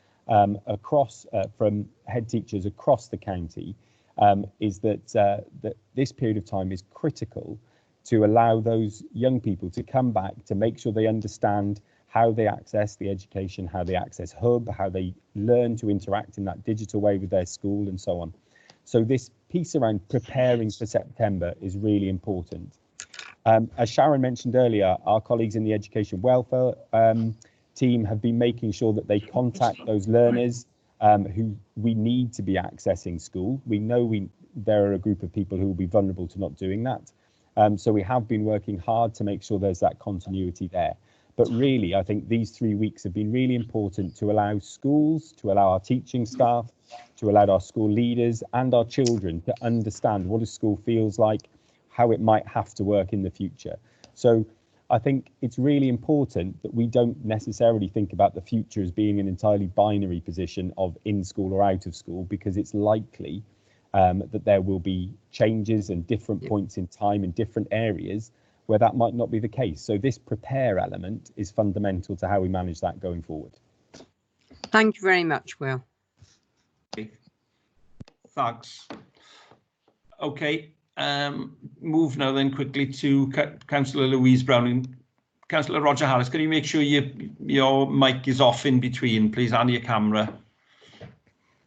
from head teachers across the county is that this period of time is critical to allow those young people to come back, to make sure they understand how they access the education, how they access Hub, how they learn to interact in that digital way with their school and so on. So this piece around preparing for September is really important. As Sharon mentioned earlier, our colleagues in the education welfare team have been making sure that they contact those learners who we need to be accessing school. We know there are a group of people who will be vulnerable to not doing that. So we have been working hard to make sure there's that continuity there. But really, I think these 3 weeks have been really important to allow schools, to allow our teaching staff, to allow our school leaders and our children to understand what a school feels like, how it might have to work in the future. So I think it's really important that we don't necessarily think about the future as being an entirely binary position of in school or out of school, because it's likely that there will be changes and different points in time in different areas where that might not be the case. So this prepare element is fundamental to how we manage that going forward. Thank you very much, Will. Thanks. Okay, move now then quickly to Councillor Louise Brown. Councillor Roger Harris, can you make sure your mic is off in between, please, and your camera?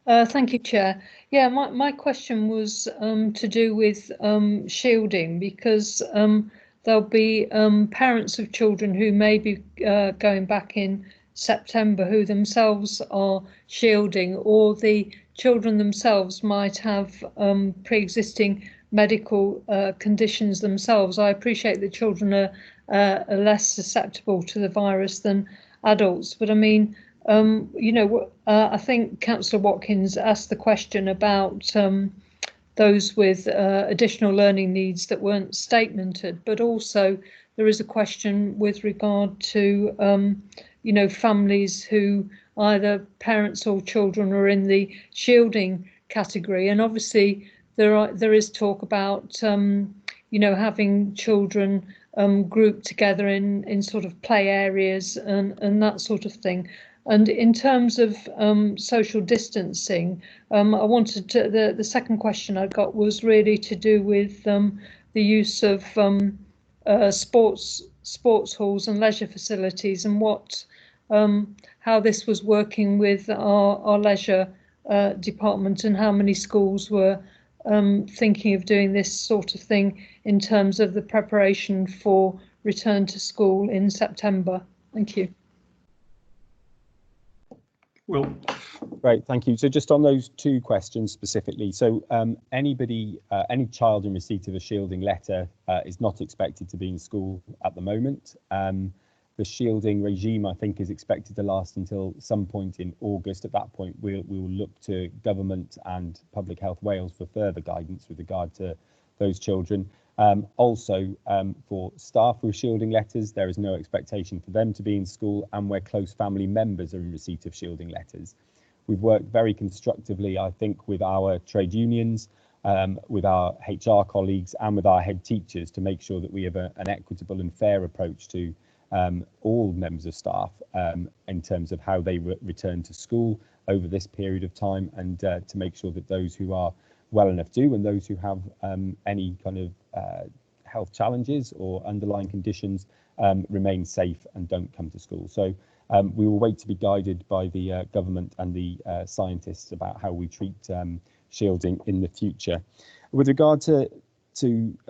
Thank you, Chair. Yeah, my question was to do with shielding, because there'll be parents of children who may be going back in September who themselves are shielding, or the children themselves might have pre-existing medical conditions themselves. I appreciate that children are less susceptible to the virus than adults, but I mean, I think Councillor Watkins asked the question about those with additional learning needs that weren't statemented, but also there is a question with regard to families who either parents or children are in the shielding category, and obviously there is talk about having children grouped together in sort of play areas and that sort of thing. And in terms of social distancing, I wanted to, the second question I got was really to do with the use of sports halls and leisure facilities, and what how this was working with our leisure department, and how many schools were thinking of doing this sort of thing in terms of the preparation for return to school in September. Thank you. Will. Great, thank you. So just on those two questions specifically, so any child in receipt of a shielding letter is not expected to be in school at the moment. The shielding regime, I think, is expected to last until some point in August. At that point, we will look to Government and Public Health Wales for further guidance with regard to those children. Also, for staff with shielding letters, there is no expectation for them to be in school, and where close family members are in receipt of shielding letters. We've worked very constructively, I think, with our trade unions, with our HR colleagues, and with our head teachers to make sure that we have an equitable and fair approach to all members of staff in terms of how they return to school over this period of time, and to make sure that those who are well enough do, and those who have any kind of health challenges or underlying conditions remain safe and don't come to school. So we will wait to be guided by the government and the scientists about how we treat shielding in the future. With regard to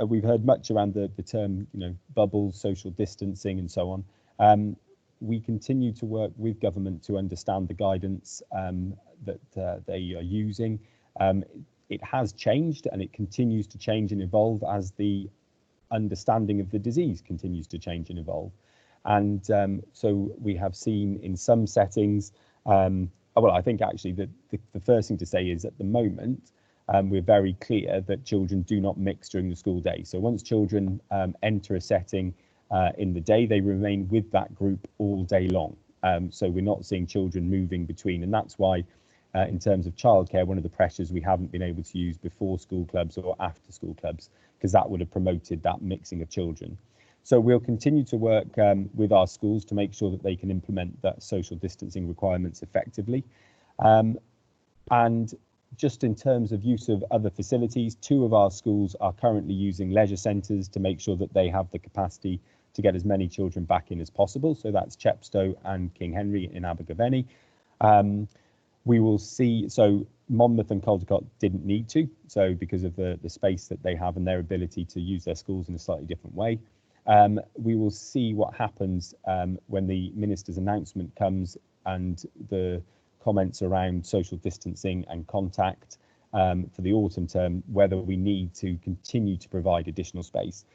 we've heard much around the term, bubbles, social distancing, and so on. We continue to work with government to understand the guidance that they are using. It has changed, and it continues to change and evolve as the understanding of the disease continues to change and evolve. And so we have seen in some settings, well, I think actually that the first thing to say is at the moment, we're very clear that children do not mix during the school day. So once children enter a setting in the day, they remain with that group all day long. So we're not seeing children moving between, and that's why in terms of childcare, one of the pressures we haven't been able to use before school clubs or after school clubs, because that would have promoted that mixing of children. So we'll continue to work with our schools to make sure that they can implement that social distancing requirements effectively. And just in terms of use of other facilities, 2 of our schools are currently using leisure centres to make sure that they have the capacity to get as many children back in as possible. So that's Chepstow and King Henry in Abergavenny. We will see, so Monmouth and Caldecott didn't need to, so because of the space that they have and their ability to use their schools in a slightly different way. We will see what happens when the minister's announcement comes and the comments around social distancing and contact for the autumn term, whether we need to continue to provide additional space.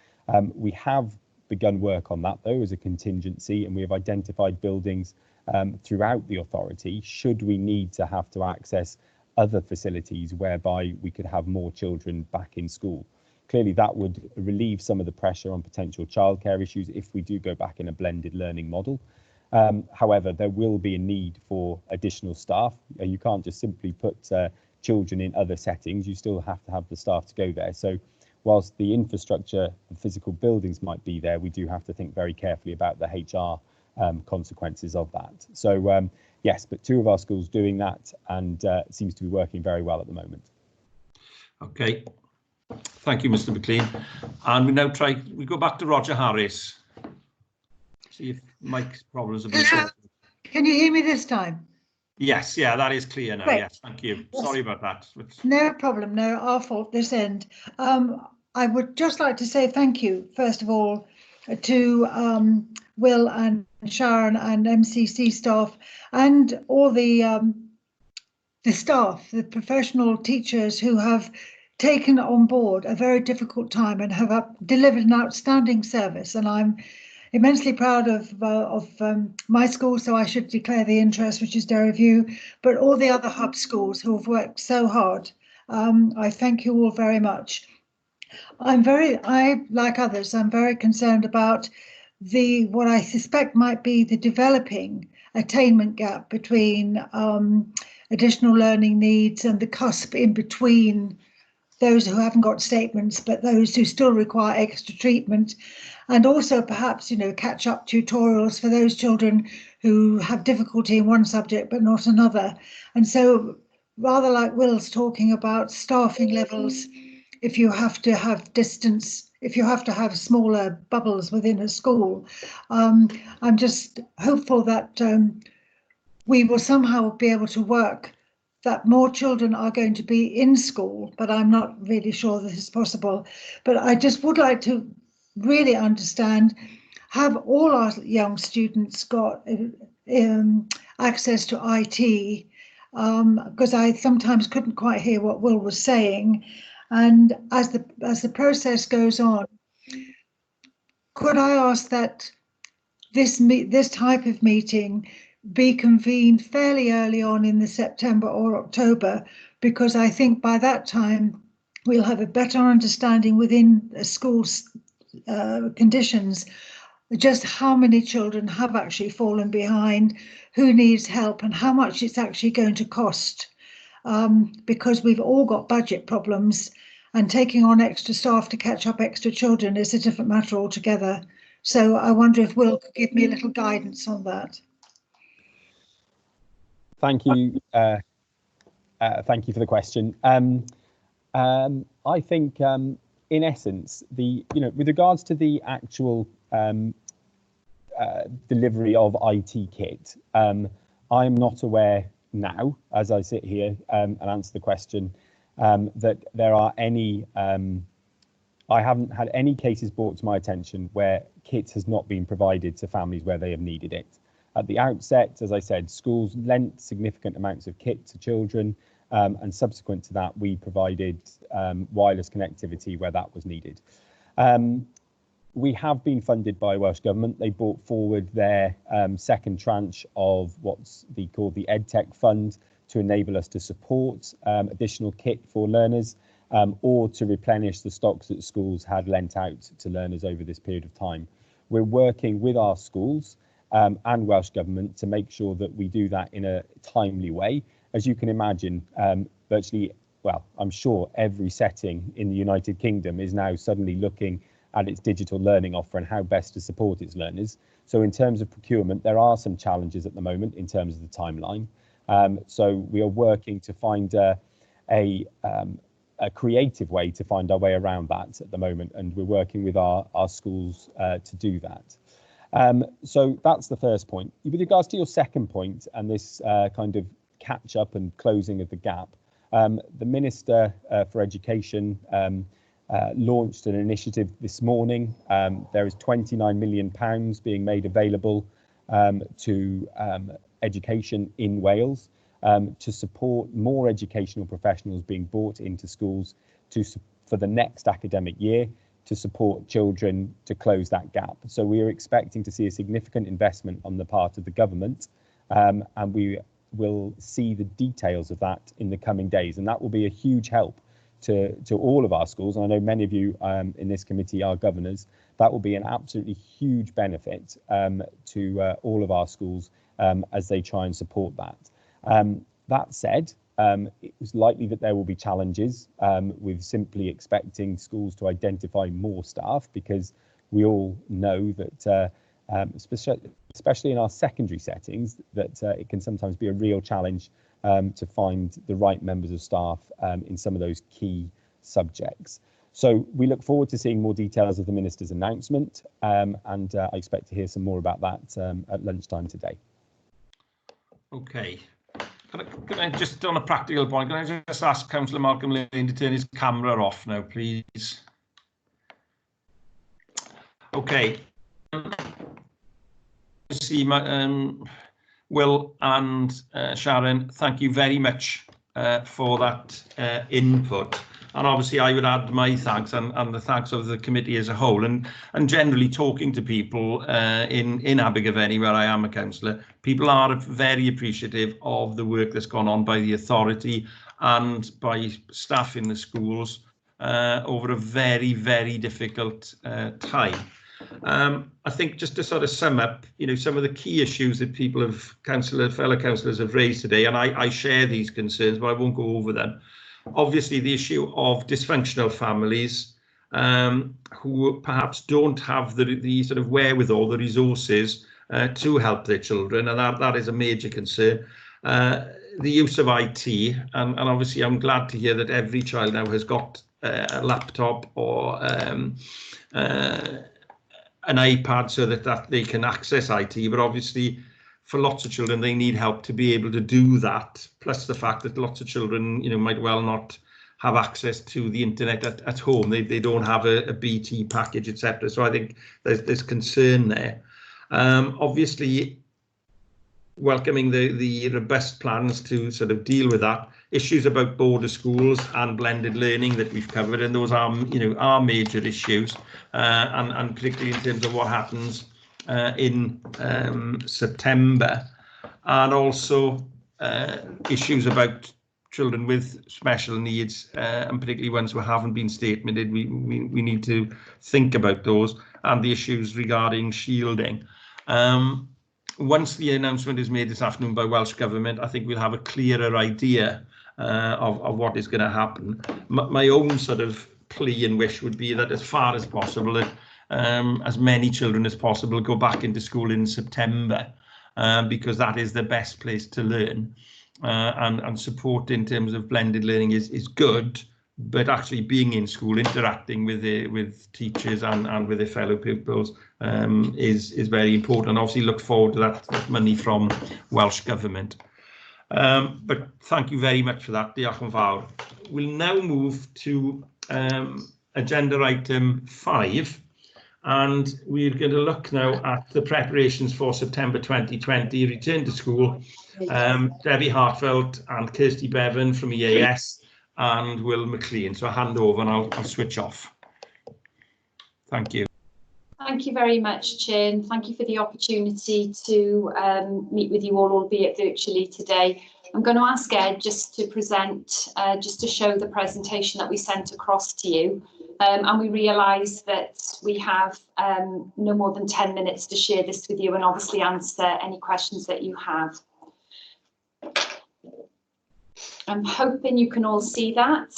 We have begun work on that, though, as a contingency, and we have identified buildings throughout the authority should we need to have to access other facilities whereby we could have more children back in school. Clearly that would relieve some of the pressure on potential childcare issues if we do go back in a blended learning model. However, there will be a need for additional staff. You can't just simply put children in other settings, you still have to have the staff to go there. So whilst the infrastructure, the physical buildings might be there, we do have to think very carefully about the HR consequences of that. So yes, but 2 of our schools doing that, and it seems to be working very well at the moment. Okay, thank you, Mr. McLean. And we go back to Roger Harris. See if Mike's problems have been solved. Can you hear me this time? Yes, yeah, that is clear now. Great. Yes, thank you. Sorry about that. No problem, no, our fault this end. I would just like to say thank you, first of all, to Will and Sharon and MCC staff and all the staff, the professional teachers who have taken on board a very difficult time and have delivered an outstanding service. And I'm immensely proud of my school, so I should declare the interest, which is Derryview, but all the other hub schools who have worked so hard. I thank you all very much. Like others, I'm very concerned about what I suspect might be the developing attainment gap between additional learning needs and the cusp in between those who haven't got statements, but those who still require extra treatment. And also perhaps, catch-up tutorials for those children who have difficulty in one subject but not another. And so rather like Will's talking about staffing levels, if you have to have distance, if you have to have smaller bubbles within a school, I'm just hopeful that we will somehow be able to work that more children are going to be in school, but I'm not really sure this is possible. But I just would like to really understand, have all our young students got access to IT? Because I sometimes couldn't quite hear what Will was saying. And as the process goes on, could I ask that this type of meeting be convened fairly early on in the September or October, because I think by that time we'll have a better understanding within a school's conditions just how many children have actually fallen behind, who needs help, and how much it's actually going to cost, because we've all got budget problems, and taking on extra staff to catch up extra children is a different matter altogether. So I wonder if Will could give me a little guidance on that. Thank you. Thank you for the question. I think, in essence, with regards to the actual delivery of IT kit, I'm not aware now, as I sit here and answer the question, that there are any. I haven't had any cases brought to my attention where kit has not been provided to families where they have needed it. At the outset, as I said, schools lent significant amounts of kit to children, and subsequent to that, we provided wireless connectivity where that was needed. We have been funded by Welsh Government. They brought forward their second tranche of what's called the EdTech Fund to enable us to support additional kit for learners, or to replenish the stocks that schools had lent out to learners over this period of time. We're working with our schools and Welsh Government to make sure that we do that in a timely way. As you can imagine, virtually, well, I'm sure every setting in the United Kingdom is now suddenly looking at its digital learning offer and how best to support its learners. So in terms of procurement, there are some challenges at the moment in terms of the timeline. So we are working to find a creative way to find our way around that at the moment, and we're working with our schools to do that. So that's the first point. With regards to your second point and this kind of catch up and closing of the gap, the Minister for Education launched an initiative this morning. There is £29 million being made available to education in Wales to support more educational professionals being brought into schools for the next academic year to support children to close that gap. So we are expecting to see a significant investment on the part of the government, and we will see the details of that in the coming days, and that will be a huge help to all of our schools. And I know many of you in this committee are governors. That will be an absolutely huge benefit to all of our schools as they try and support that. That said, it was likely that there will be challenges with simply expecting schools to identify more staff, because we all know that, especially in our secondary settings, that it can sometimes be a real challenge to find the right members of staff in some of those key subjects. So we look forward to seeing more details of the Minister's announcement, and I expect to hear some more about that at lunchtime today. Okay. Can I just, on a practical point, can I just ask Councillor Malcolm Lane to turn his camera off now, please? Okay. See, Will and Sharon, thank you very much for that input. And obviously I would add my thanks and the thanks of the committee as a whole, and generally talking to people in Abergavenny, where I am a councillor. People are very appreciative of the work that's gone on by the authority and by staff in the schools over a very, very difficult time. I think just to sort of sum up, some of the key issues that people have, fellow councillors have raised today, and I share these concerns, but I won't go over them. Obviously, the issue of dysfunctional families who perhaps don't have the sort of wherewithal, the resources to help their children, and that is a major concern. The use of IT, and obviously I'm glad to hear that every child now has got a laptop or an iPad so that they can access IT, but obviously for lots of children, they need help to be able to do that. Plus the fact that lots of children, might well not have access to the internet at home. They don't have a BT package, etc. So I think there's concern there. Obviously, welcoming the robust plans to sort of deal with that. Issues about border schools and blended learning that we've covered, and those are, are major issues, and particularly in terms of what happens in September, and also issues about children with special needs, and particularly ones who haven't been statemented. We need to think about those, and the issues regarding shielding. Once the announcement is made this afternoon by Welsh Government, I think we'll have a clearer idea of what is going to happen. My own sort of plea and wish would be that as far as possible, that as many children as possible go back into school in September, because that is the best place to learn, and support in terms of blended learning is good, but actually being in school, interacting with teachers and with their fellow pupils is very important, and obviously look forward to that money from Welsh Government. But thank you very much for that. Diolch yn fawr. We'll now move to agenda item 5. And we're going to look now at the preparations for September 2020, return to school. Debbie Hartfeld and Kirsty Bevan from EAS and Will McLean. So I'll hand over and I'll switch off. Thank you. Thank you very much, Chair, and thank you for the opportunity to meet with you all, albeit virtually today. I'm going to ask Ed just to present, just to show the presentation that we sent across to you. And we realise that we have no more than 10 minutes to share this with you and obviously answer any questions that you have. I'm hoping you can all see that.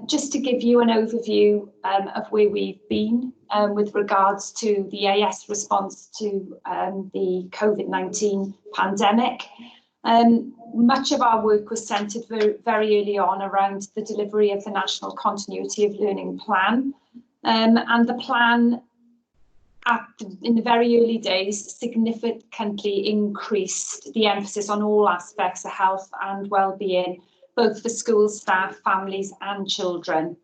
Just to give you an overview of where we've been with regards to the AS response to the COVID-19 pandemic. Much of our work was centred very early on around the delivery of the National Continuity of Learning Plan, and the plan in the very early days significantly increased the emphasis on all aspects of health and well-being, both for school staff, families and children.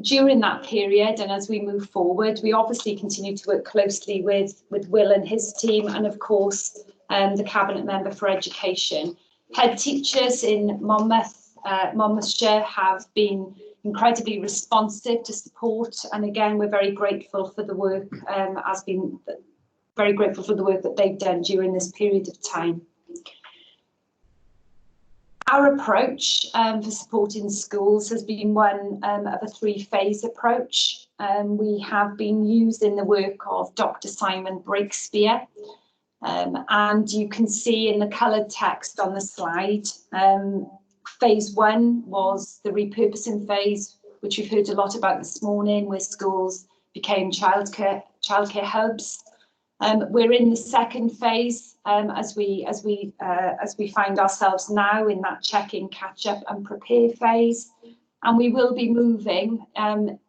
During that period, and as we move forward, we obviously continue to work closely with Will and his team, and of course the Cabinet Member for Education. Head teachers in Monmouthshire have been incredibly responsive to support, and again we're very grateful for the work that they've done during this period of time. Our approach for supporting schools has been one of a three-phase approach. We have been using the work of Dr. Simon Breakspear And you can see in the coloured text on the slide, phase 1 was the repurposing phase, which we've heard a lot about this morning, where schools became childcare hubs. We're in the second phase as we find ourselves now in that check-in, catch-up and prepare phase. And we will be moving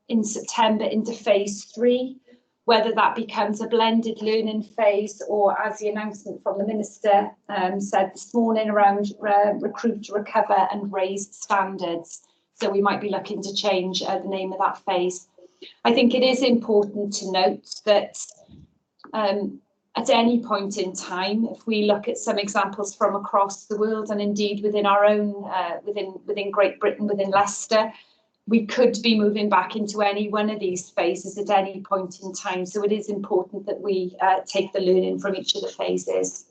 in September into phase 3, whether that becomes a blended learning phase or, as the announcement from the Minister said this morning, around recruit, recover and raise standards. So we might be looking to change the name of that phase. I think it is important to note that at any point in time, if we look at some examples from across the world and indeed within our own, within Great Britain, within Leicester, we could be moving back into any one of these phases at any point in time. So it is important that we take the learning from each of the phases.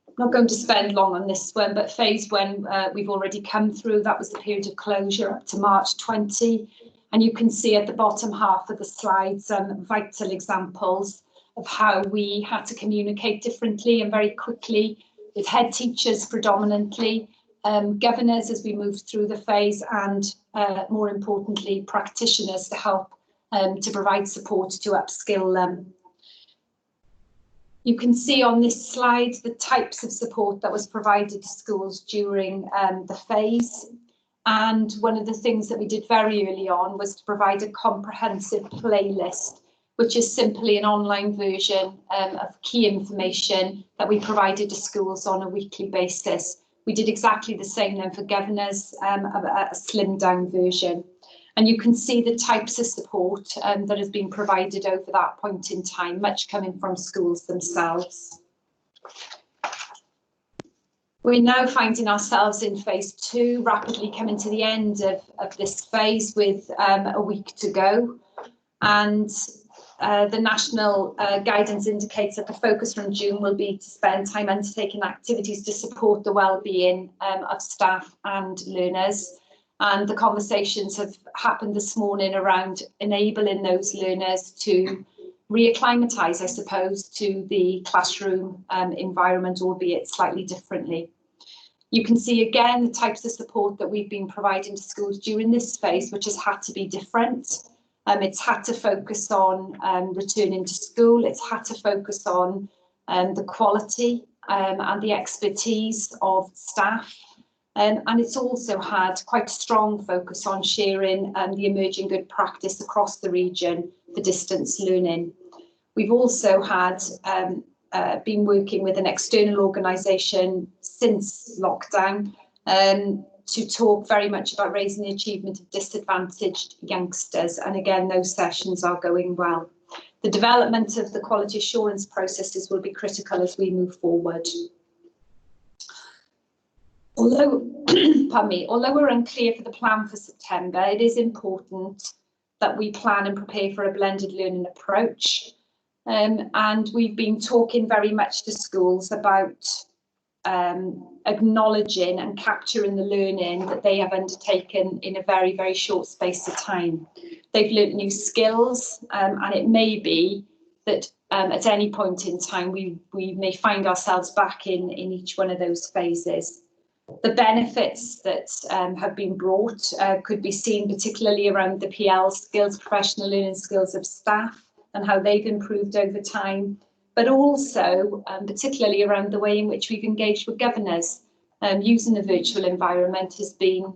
I'm not going to spend long on this one, but phase 1 we've already come through. That was the period of closure up to March 20. And you can see at the bottom half of the slide some vital examples of how we had to communicate differently and very quickly with head teachers predominantly, governors as we moved through the phase, and more importantly, practitioners to help to provide support to upskill them. You can see on this slide the types of support that was provided to schools during the phase. And one of the things that we did very early on was to provide a comprehensive playlist, which is simply an online version of key information that we provided to schools on a weekly basis. We did exactly the same then for governors, a slimmed down version. And you can see the types of support that has been provided over that point in time, much coming from schools themselves. We're now finding ourselves in phase 2, rapidly coming to the end of this phase with a week to go. And the national guidance indicates that the focus from June will be to spend time undertaking activities to support the well-being of staff and learners. And the conversations have happened this morning around enabling those learners to reacclimatise, I suppose, to the classroom environment, albeit slightly differently. You can see again the types of support that we've been providing to schools during this phase, which has had to be different. It's had to focus on returning to school. It's had to focus on the quality and the expertise of staff. And it's also had quite a strong focus on sharing the emerging good practice across the region for distance learning. We've also had been working with an external organisation since lockdown to talk very much about raising the achievement of disadvantaged youngsters. And again, those sessions are going well. The development of the quality assurance processes will be critical as we move forward. Although, pardon me, although we're unclear for the plan for September, it is important that we plan and prepare for a blended learning approach. And we've been talking very much to schools about acknowledging and capturing the learning that they have undertaken in a very, very short space of time. They've learnt new skills, and it may be that at any point in time we may find ourselves back in each one of those phases. The benefits that have been brought could be seen particularly around the PL skills, professional learning skills of staff, and how they've improved over time, but also particularly around the way in which we've engaged with governors. Using the virtual environment has been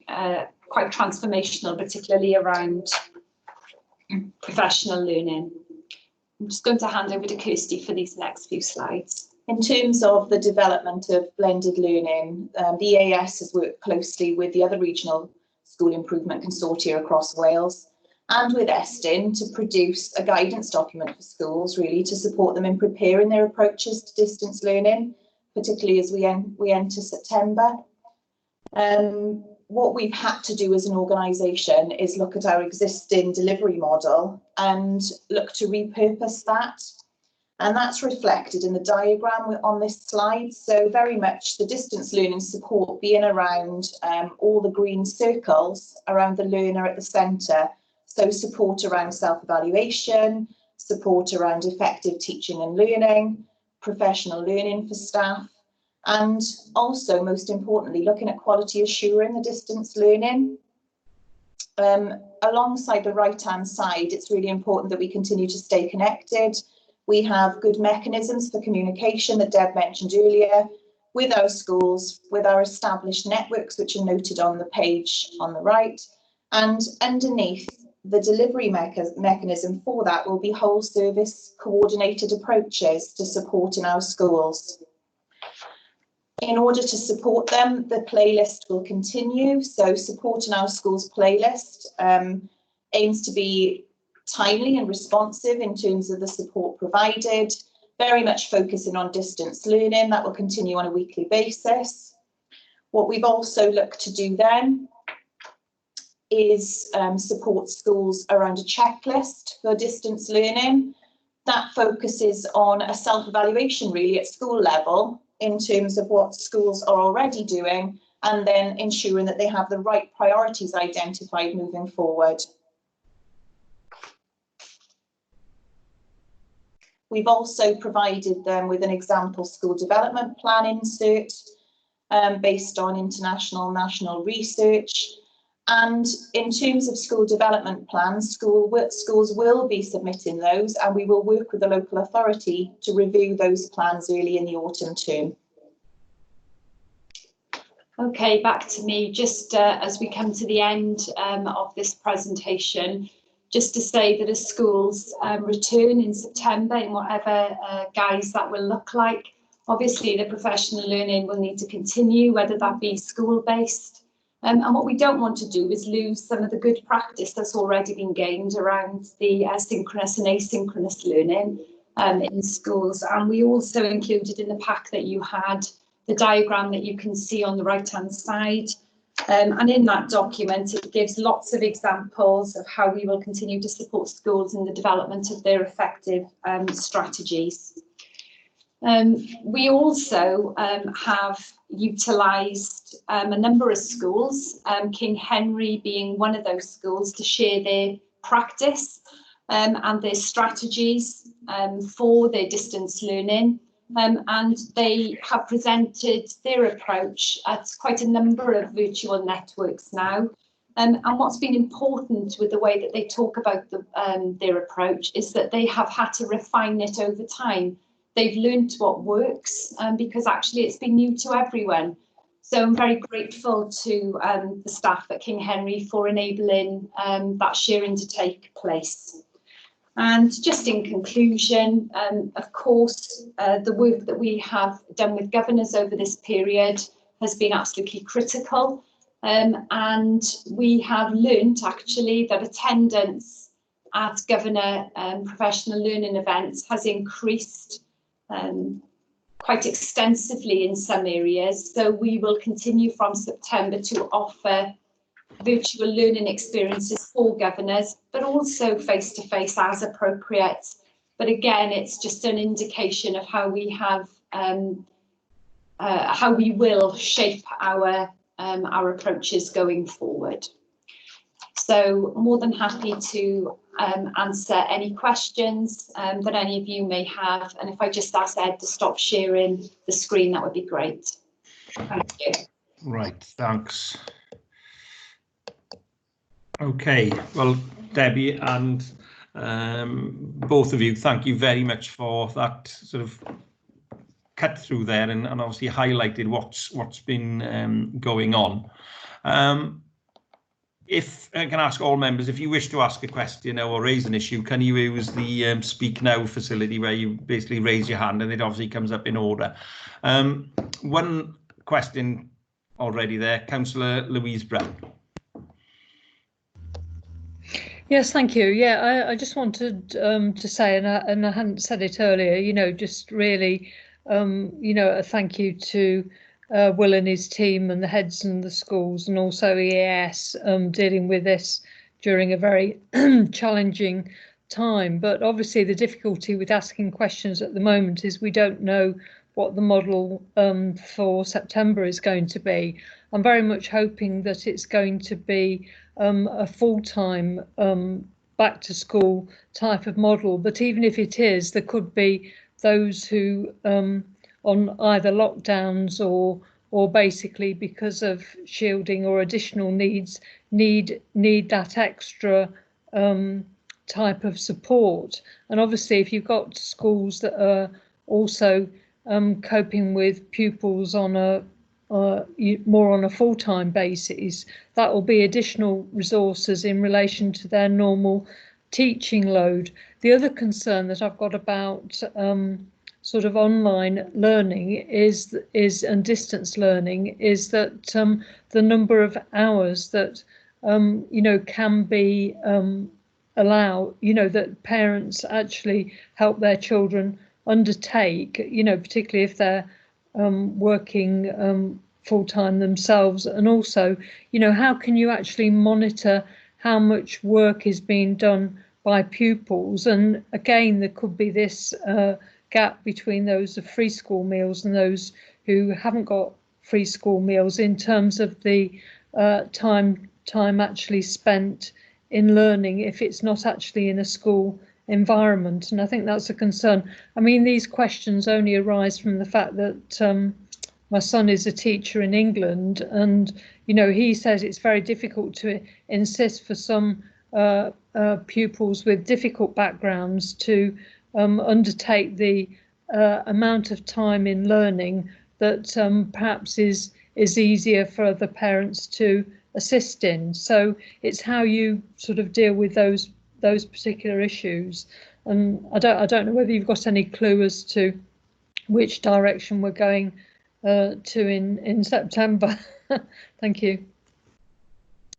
quite transformational, particularly around professional learning. I'm just going to hand over to Kirsty for these next few slides. In terms of the development of blended learning, the EAS has worked closely with the other regional school improvement consortia across Wales and with Estyn to produce a guidance document for schools, really, to support them in preparing their approaches to distance learning, particularly as we enter September. What we've had to do as an organisation is look at our existing delivery model and look to repurpose that. And that's reflected in the diagram on this slide. So very much the distance learning support being around all the green circles around the learner at the centre. So support around self-evaluation, support around effective teaching and learning, professional learning for staff, and also, most importantly, looking at quality assuring the distance learning. Alongside the right-hand side, it's really important that we continue to stay connected. We have good mechanisms for communication that Deb mentioned earlier with our schools, with our established networks, which are noted on the page on the right. And underneath, the delivery mechanism for that will be whole service coordinated approaches to supporting our schools. In order to support them, the playlist will continue. So supporting our schools playlist aims to be timely and responsive in terms of the support provided, very much focusing on distance learning. That will continue on a weekly basis. What we've also looked to do then is support schools around a checklist for distance learning. That focuses on a self-evaluation really at school level in terms of what schools are already doing, and then ensuring that they have the right priorities identified moving forward. We've also provided them with an example school development plan insert based on international national research. And in terms of school development plans, schools will be submitting those, and we will work with the local authority to review those plans early in the autumn term. Okay, back to me, just as we come to the end of this presentation, just to say that as schools return in September in whatever guise that will look like, obviously the professional learning will need to continue, whether that be school-based. And what we don't want to do is lose some of the good practice that's already been gained around the synchronous and asynchronous learning in schools. And we also included in the pack that you had the diagram that you can see on the right-hand side. And in that document, it gives lots of examples of how we will continue to support schools in the development of their effective strategies. We also have utilised a number of schools, King Henry being one of those schools, to share their practice and their strategies for their distance learning. And they have presented their approach at quite a number of virtual networks now. And what's been important with the way that they talk about their approach is that they have had to refine it over time. They've learned what works because actually it's been new to everyone. So I'm very grateful to the staff at King Henry for enabling that sharing to take place. And just in conclusion, of course, the work that we have done with governors over this period has been absolutely critical. And we have learnt actually that attendance at governor professional learning events has increased quite extensively in some areas. So we will continue from September to offer virtual learning experiences for governors, but also face-to-face as appropriate. But again, it's just an indication of how we have, how we will shape our approaches going forward. So more than happy to answer any questions that any of you may have. And if I just ask Ed to stop sharing the screen, that would be great. Thank you. Right, thanks. Okay, well, Debbie and both of you, thank you very much for that sort of cut through there and obviously highlighted what's been going on. If I can ask all members, if you wish to ask a question or raise an issue, can you use the Speak Now facility where you basically raise your hand and it obviously comes up in order. One question already there, Councillor Louise Brown. Yes, thank you. Yeah, I just wanted to say, and I hadn't said it earlier, you know, just really, you know, a thank you to Will and his team and the heads and the schools and also EAS dealing with this during a very challenging time. But obviously the difficulty with asking questions at the moment is we don't know what the model for September is going to be. I'm very much hoping that it's going to be a full-time back to school type of model. But even if it is, there could be those who on either lockdowns or basically because of shielding or additional needs need that extra type of support. And obviously if you've got schools that are also coping with pupils on a more on a full-time basis, that will be additional resources in relation to their normal teaching load. The other concern that I've got about sort of online learning is and distance learning is that the number of hours that can be allowed, that parents actually help their children undertake, particularly if they're working full-time themselves. And also, how can you actually monitor how much work is being done by pupils? And again, there could be this gap between those of free school meals and those who haven't got free school meals in terms of the time actually spent in learning if it's not actually in a school environment. And I think that's a concern. I mean, these questions only arise from the fact that my son is a teacher in England, and he says it's very difficult to insist for some pupils with difficult backgrounds to undertake the amount of time in learning that perhaps is easier for other parents to assist in. So it's how you sort of deal with those particular issues. And I don't know whether you've got any clue as to which direction we're going to in September. Thank you.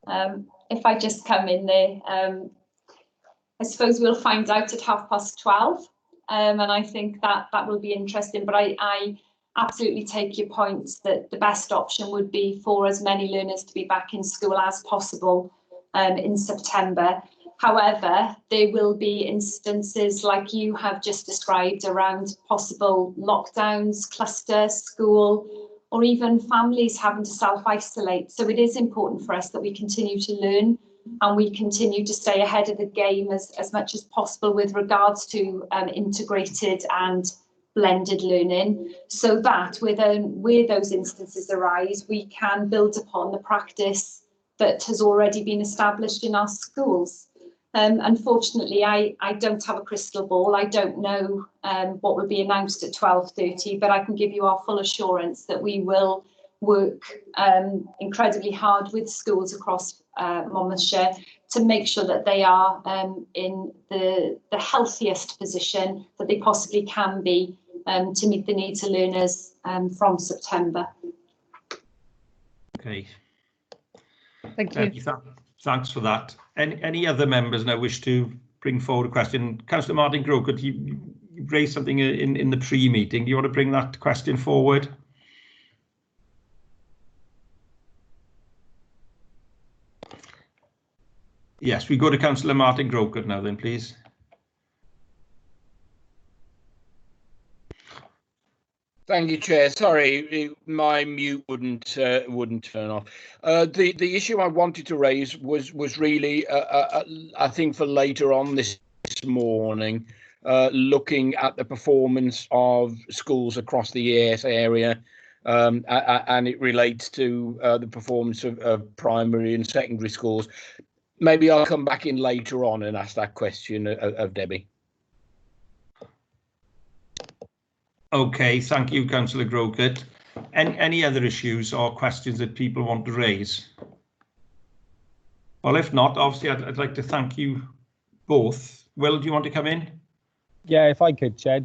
If I just come in there, I suppose we'll find out at 12:30, and I think that will be interesting. But I absolutely take your point that the best option would be for as many learners to be back in school as possible in September. However, there will be instances like you have just described around possible lockdowns, cluster school, or even families having to self-isolate. So it is important for us that we continue to learn and we continue to stay ahead of the game as much as possible with regards to integrated and blended learning, so that where those instances arise, we can build upon the practice that has already been established in our schools. Unfortunately, I don't have a crystal ball. I don't know what will be announced at 12:30, but I can give you our full assurance that we will work incredibly hard with schools across Monmouthshire to make sure that they are in the healthiest position that they possibly can be to meet the needs of learners from September. Okay. Thank you. Thanks for that. Any other members now wish to bring forward a question? Councillor Martin Croker, you raised something in the pre-meeting. Do you want to bring that question forward? Yes, we go to Councillor Martin Croker now then, please. Thank you, Chair. Sorry, my mute wouldn't turn off. The issue I wanted to raise was really, I think, for later on this morning, looking at the performance of schools across the EAS area, and it relates to the performance of primary and secondary schools. Maybe I'll come back in later on and ask that question of Debbie. Okay, thank you, Councillor Croker. Any other issues or questions that people want to raise? Well, if not, obviously, I'd like to thank you both. Will, do you want to come in? Yeah, if I could, Chair,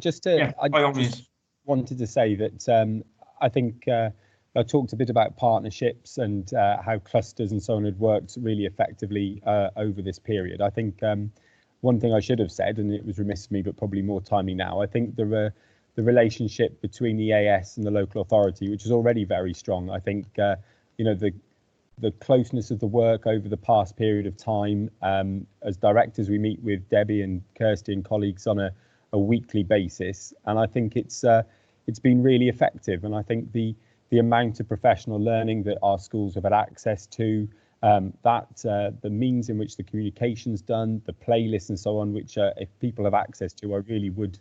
by all means. Wanted to say that I think I talked a bit about partnerships and how clusters and so on had worked really effectively over this period. I think one thing I should have said, and it was remiss of me, but probably more timely now, I think the relationship between the EAS and the local authority, which is already very strong. I think, the closeness of the work over the past period of time, as directors, we meet with Debbie and Kirsty and colleagues on a weekly basis. And I think it's been really effective. And I think the amount of professional learning that our schools have had access to, the means in which the communication's done, the playlists and so on, which if people have access to, I really would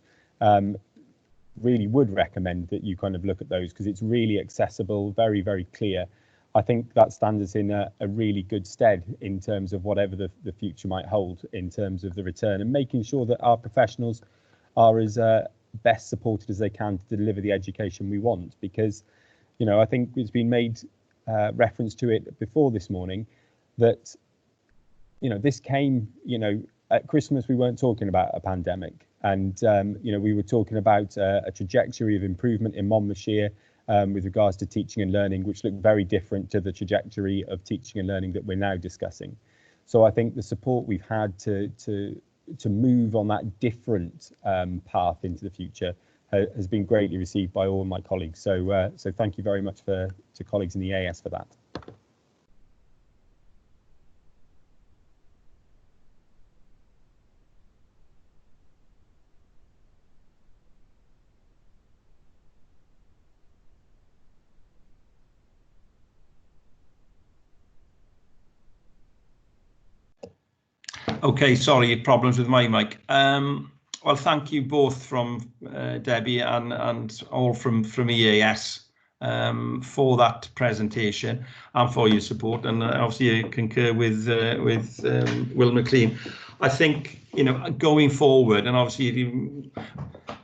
recommend that you kind of look at those, because it's really accessible, very, very clear. I think that stands us in a really good stead in terms of whatever the future might hold in terms of the return, and making sure that our professionals are as best supported as they can to deliver the education we want. Because, you know, I think it's been made reference to it before this morning that, you know, this came, you know, at Christmas we weren't talking about a pandemic, and you know, we were talking about a trajectory of improvement in Monmouthshire with regards to teaching and learning, which looked very different to the trajectory of teaching and learning that we're now discussing. So I think the support we've had to move on that different path into the future has been greatly received by all my colleagues. So so thank you very much to colleagues in the EAS for that. Okay, sorry, problems with my mic. Well, thank you both from Debbie and all from EAS for that presentation and for your support. And obviously, I concur with Will McLean. I think, you know, going forward, and obviously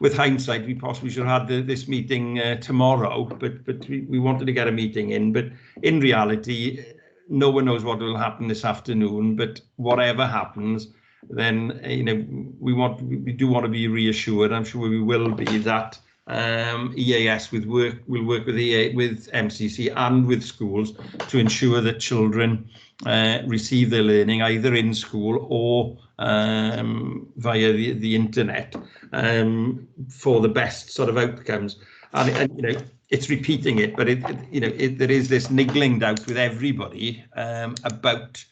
with hindsight, we possibly should have had this meeting tomorrow, but we wanted to get a meeting in. But in reality, no one knows what will happen this afternoon, but whatever happens, then, you know, we do want to be reassured. I'm sure we will be that EAS will work with MCC and with schools to ensure that children receive their learning either in school or via the internet for the best sort of outcomes. And you know, it's repeating it, but there is this niggling doubt with everybody about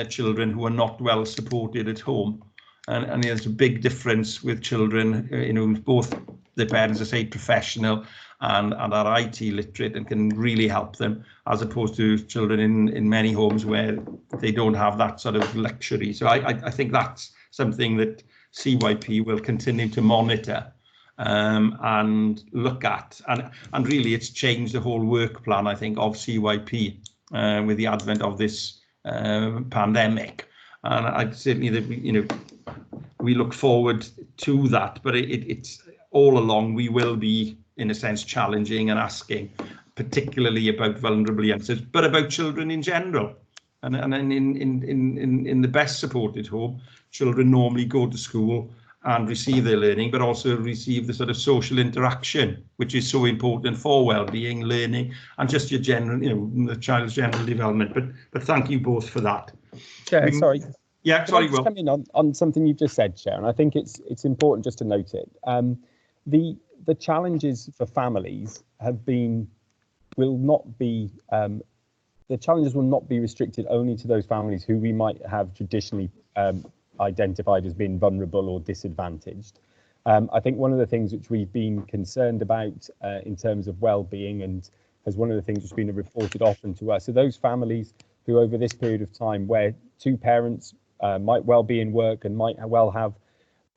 children who are not well supported at home, and there's a big difference with children, you know, both the parents are, say, professional and are IT literate and can really help them, as opposed to children in many homes where they don't have that sort of luxury. So I think that's something that CYP will continue to monitor and look at, and really it's changed the whole work plan, I think, of CYP with the advent of this pandemic. And I certainly, you know, we look forward to that, but it's all along we will be, in a sense, challenging and asking, particularly about vulnerable youngsters, but about children in general. And in the best supported home, children normally go to school and receive their learning, but also receive the sort of social interaction, which is so important for well-being, learning, and just your general, you know, the child's general development. But thank you both for that. Chair, sorry. Yeah, sorry, Will. Come in on something you've just said, Chair, and I think it's important just to note it. The challenges for families will not be restricted only to those families who we might have traditionally identified as being vulnerable or disadvantaged. I think one of the things which we've been concerned about in terms of well-being, and as one of the things that's been reported often to us, are those families who over this period of time where two parents might well be in work and might well have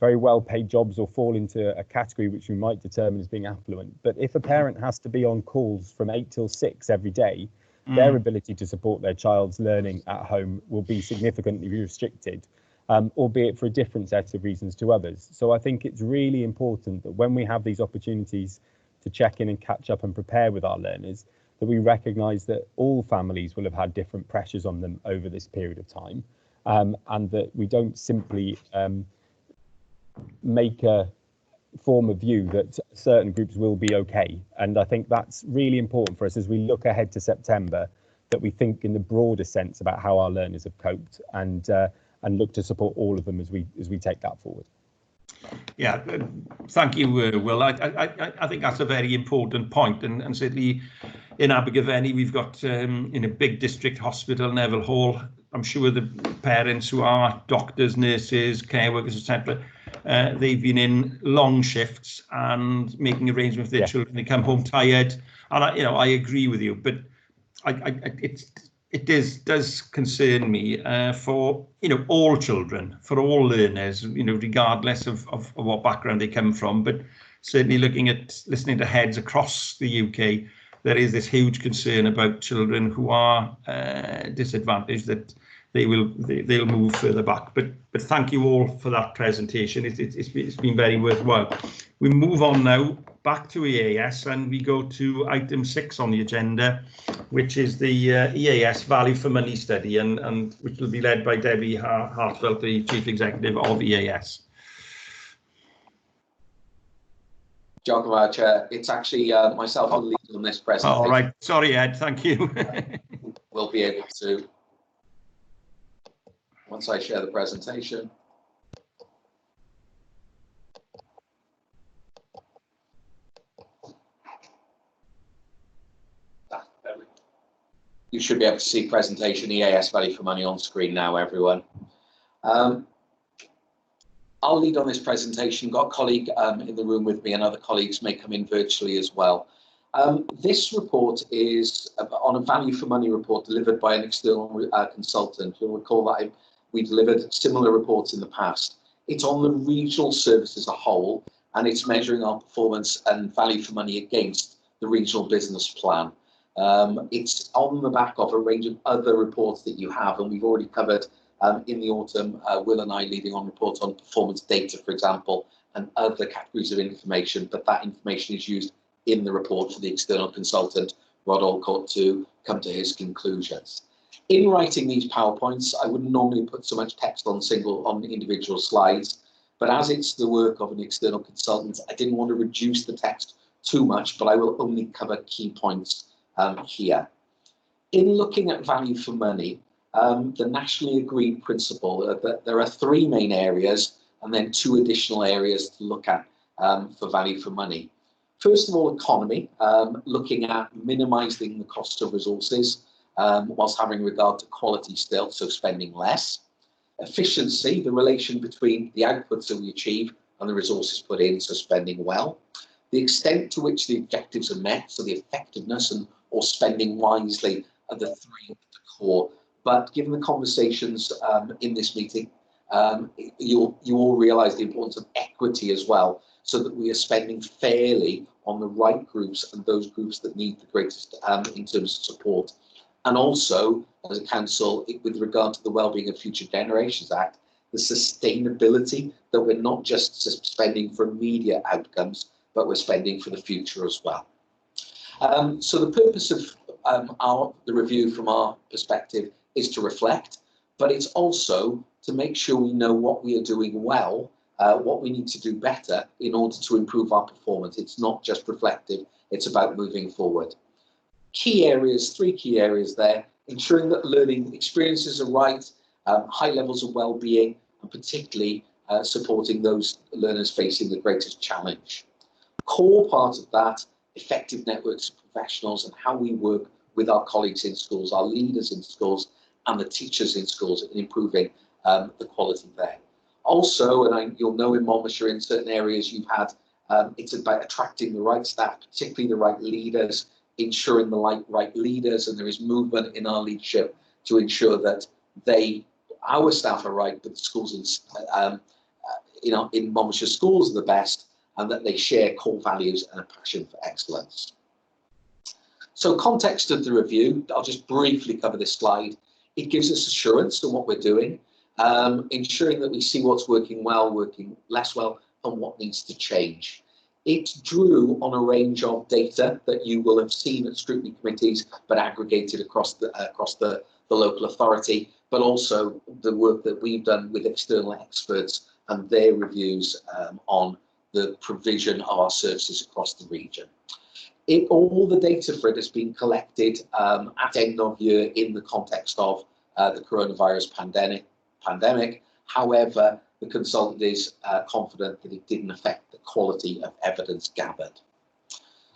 very well paid jobs or fall into a category which we might determine as being affluent. But if a parent has to be on calls from 8 till 6 every day, their ability to support their child's learning at home will be significantly restricted, albeit for a different set of reasons to others. So I think it's really important that when we have these opportunities to check in and catch up and prepare with our learners, that we recognise that all families will have had different pressures on them over this period of time, and that we don't simply make a form of view that certain groups will be okay. And I think that's really important for us as we look ahead to September, that we think in the broader sense about how our learners have coped, and look to support all of them as we take that forward. Yeah, thank you, Will. I think that's a very important point, and certainly in Abergavenny we've got in a big district hospital, Neville Hall. I'm sure the parents who are doctors, nurses, care workers, etc., they've been in long shifts and making arrangements for their children. They come home tired, and I agree with you. But it does concern me for all children, for all learners, regardless of what background they come from. But certainly listening to heads across the UK, there is this huge concern about children who are disadvantaged, that they'll move further back. But thank you all for that presentation. It's been very worthwhile. We move on now back to EAS, and we go to item 6 on the agenda, which is the EAS Value for Money study, and which will be led by Debbie Hartfelt, the Chief Executive of EAS. John, Chair, it's actually myself who leads on this presentation. All right, sorry Ed, thank you. We'll be able to, once I share the presentation. You should be able to see presentation EAS Value for Money on screen now, everyone. I'll lead on this presentation. Got a colleague in the room with me, and other colleagues may come in virtually as well. This report is on a value for money report delivered by an external consultant. You'll recall that we delivered similar reports in the past. It's on the regional service as a whole, and it's measuring our performance and value for money against the regional business plan. It's on the back of a range of other reports that you have, and we've already covered in the autumn, Will and I leading on reports on performance data, for example, and other categories of information, but that information is used in the report for the external consultant, Rod Allcourt, to come to his conclusions. In writing these PowerPoints, I wouldn't normally put so much text on individual slides, but as it's the work of an external consultant, I didn't want to reduce the text too much, but I will only cover key points here. In looking at value for money, the nationally agreed principle that there are 3 main areas and then 2 additional areas to look at for value for money. First of all, economy, looking at minimising the cost of resources whilst having regard to quality still, so spending less. Efficiency, the relation between the outputs that we achieve and the resources put in, so spending well. The extent to which the objectives are met, so the effectiveness or spending wisely are the 3 at the core. But given the conversations in this meeting, you all realise the importance of equity as well, so that we are spending fairly on the right groups and those groups that need the greatest in terms of support. And also, as a council, with regard to the Wellbeing of Future Generations Act, the sustainability that we're not just spending for immediate outcomes, but we're spending for the future as well. So the purpose of the review from our perspective is to reflect, but it's also to make sure we know what we are doing well, what we need to do better in order to improve our performance. It's not just reflective, it's about moving forward. Key areas, 3 key areas there: ensuring that learning experiences are right, high levels of well-being, and particularly supporting those learners facing the greatest challenge. Core part of that, effective networks of professionals and how we work with our colleagues in schools, our leaders in schools, and the teachers in schools in improving the quality there. Also, and you'll know in Monmouthshire, in certain areas you've had, it's about attracting the right staff, particularly the right leaders, ensuring the right leaders, and there is movement in our leadership to ensure that our staff are right, but the schools in Monmouthshire schools are the best, and that they share core values and a passion for excellence. So context of the review, I'll just briefly cover this slide. It gives us assurance on what we're doing, ensuring that we see what's working well, working less well, and what needs to change. It drew on a range of data that you will have seen at scrutiny committees, but aggregated across the local authority, but also the work that we've done with external experts and their reviews on the provision of our services across the region. All the data for it has been collected at end of year in the context of the coronavirus pandemic. However, the consultant is confident that it didn't affect the quality of evidence gathered.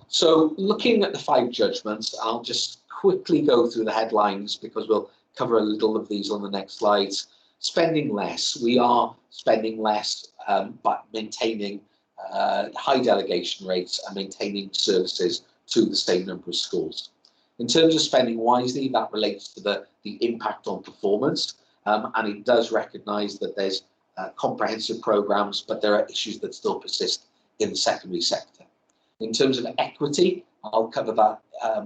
So looking at the 5 judgments, I'll just quickly go through the headlines because we'll cover a little of these on the next slides. Spending less. We are spending less, but maintaining high delegation rates and maintaining services to the same number of schools. In terms of spending wisely, that relates to the impact on performance, and it does recognise that there's comprehensive programmes, but there are issues that still persist in the secondary sector. In terms of equity, I'll cover that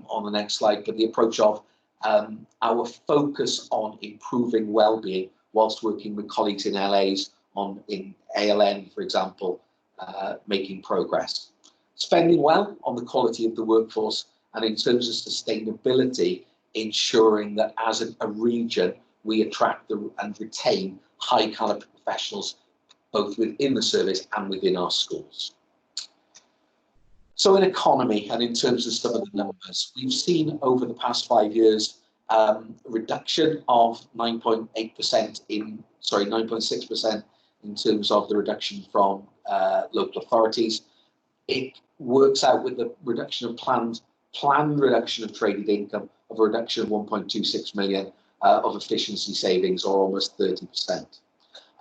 on the next slide, but the approach of our focus on improving well-being whilst working with colleagues in LAs in ALN, for example, making progress. Spending well on the quality of the workforce, and in terms of sustainability, ensuring that as a region, we attract and retain high caliber professionals, both within the service and within our schools. So in economy, and in terms of some of the numbers, we've seen over the past 5 years a reduction of 9.6% in terms of the reduction from local authorities. It works out with the reduction of planned reduction of traded income of a reduction of 1.26 million of efficiency savings, or almost 30%.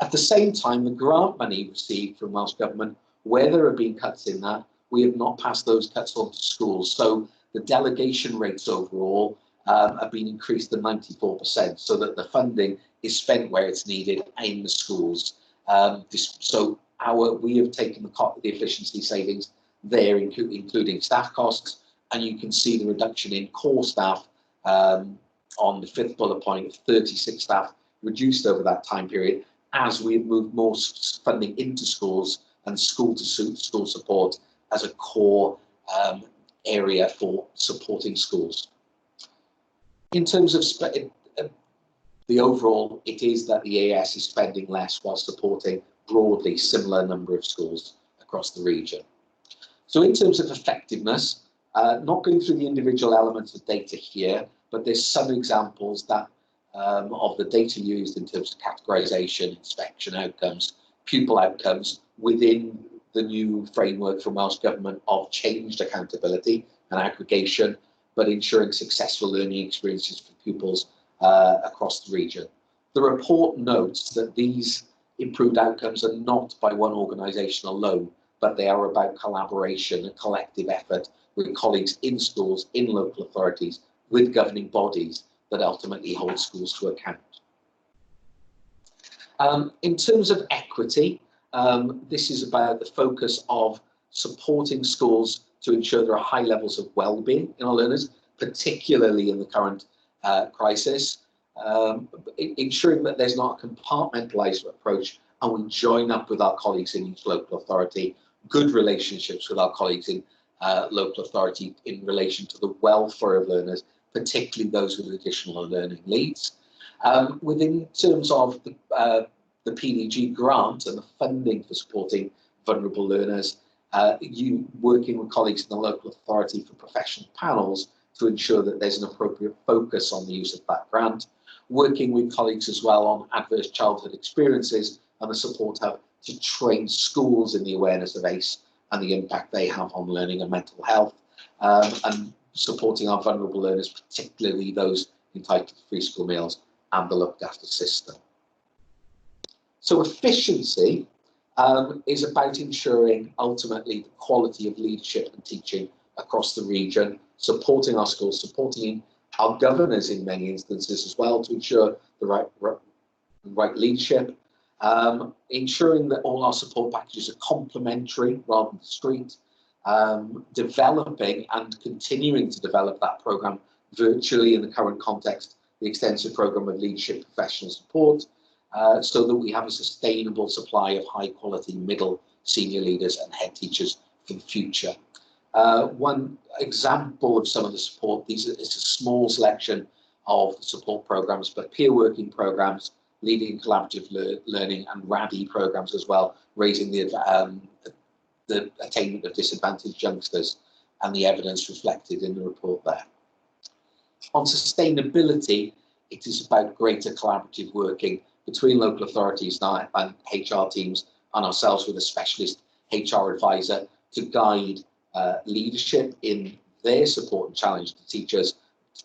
At the same time, the grant money received from Welsh Government, where there have been cuts in that, we have not passed those cuts on to schools. So the delegation rates overall have been increased to 94%, so that the funding is spent where it's needed in the schools. We have taken the efficiency savings there, including staff costs, and you can see the reduction in core staff on the 5th bullet point, 36 staff reduced over that time period, as we have moved more funding into schools and school support as a core area for supporting schools. In terms of the overall, it is that the EAS is spending less while supporting broadly similar number of schools across the region. So in terms of effectiveness, not going through the individual elements of data here, but there's some examples that of the data used in terms of categorisation, inspection outcomes, pupil outcomes within the new framework from Welsh Government of changed accountability and aggregation, but ensuring successful learning experiences for pupils across the region. The report notes that these improved outcomes are not by one organisation alone, but they are about collaboration and collective effort with colleagues in schools, in local authorities, with governing bodies that ultimately hold schools to account. In terms of equity, this is about the focus of supporting schools to ensure there are high levels of well-being in our learners, particularly in the current crisis, ensuring that there's not a compartmentalised approach, and we join up with our colleagues in each local authority, good relationships with our colleagues in local authority in relation to the welfare of learners, particularly those with additional learning needs. Within terms of the PDG grant and the funding for supporting vulnerable learners, working with colleagues in the local authority for professional panels to ensure that there's an appropriate focus on the use of that grant, working with colleagues as well on adverse childhood experiences and the support hub to train schools in the awareness of ACE and the impact they have on learning and mental health, and supporting our vulnerable learners, particularly those entitled to free school meals and the looked after system. So efficiency is about ensuring ultimately the quality of leadership and teaching across the region, supporting our schools, supporting our governors in many instances as well to ensure the right leadership, ensuring that all our support packages are complementary rather than discrete, developing and continuing to develop that programme virtually in the current context, the extensive programme of leadership professional support, so that we have a sustainable supply of high quality middle, senior leaders and head teachers for the future. One example of some of the support, it's a small selection of the support programmes, but peer working programmes, leading collaborative learning and RADI programmes as well, raising the attainment of disadvantaged youngsters and the evidence reflected in the report there. On sustainability, it is about greater collaborative working between local authorities and HR teams and ourselves with a specialist HR advisor to guide leadership in their support and challenge to teachers,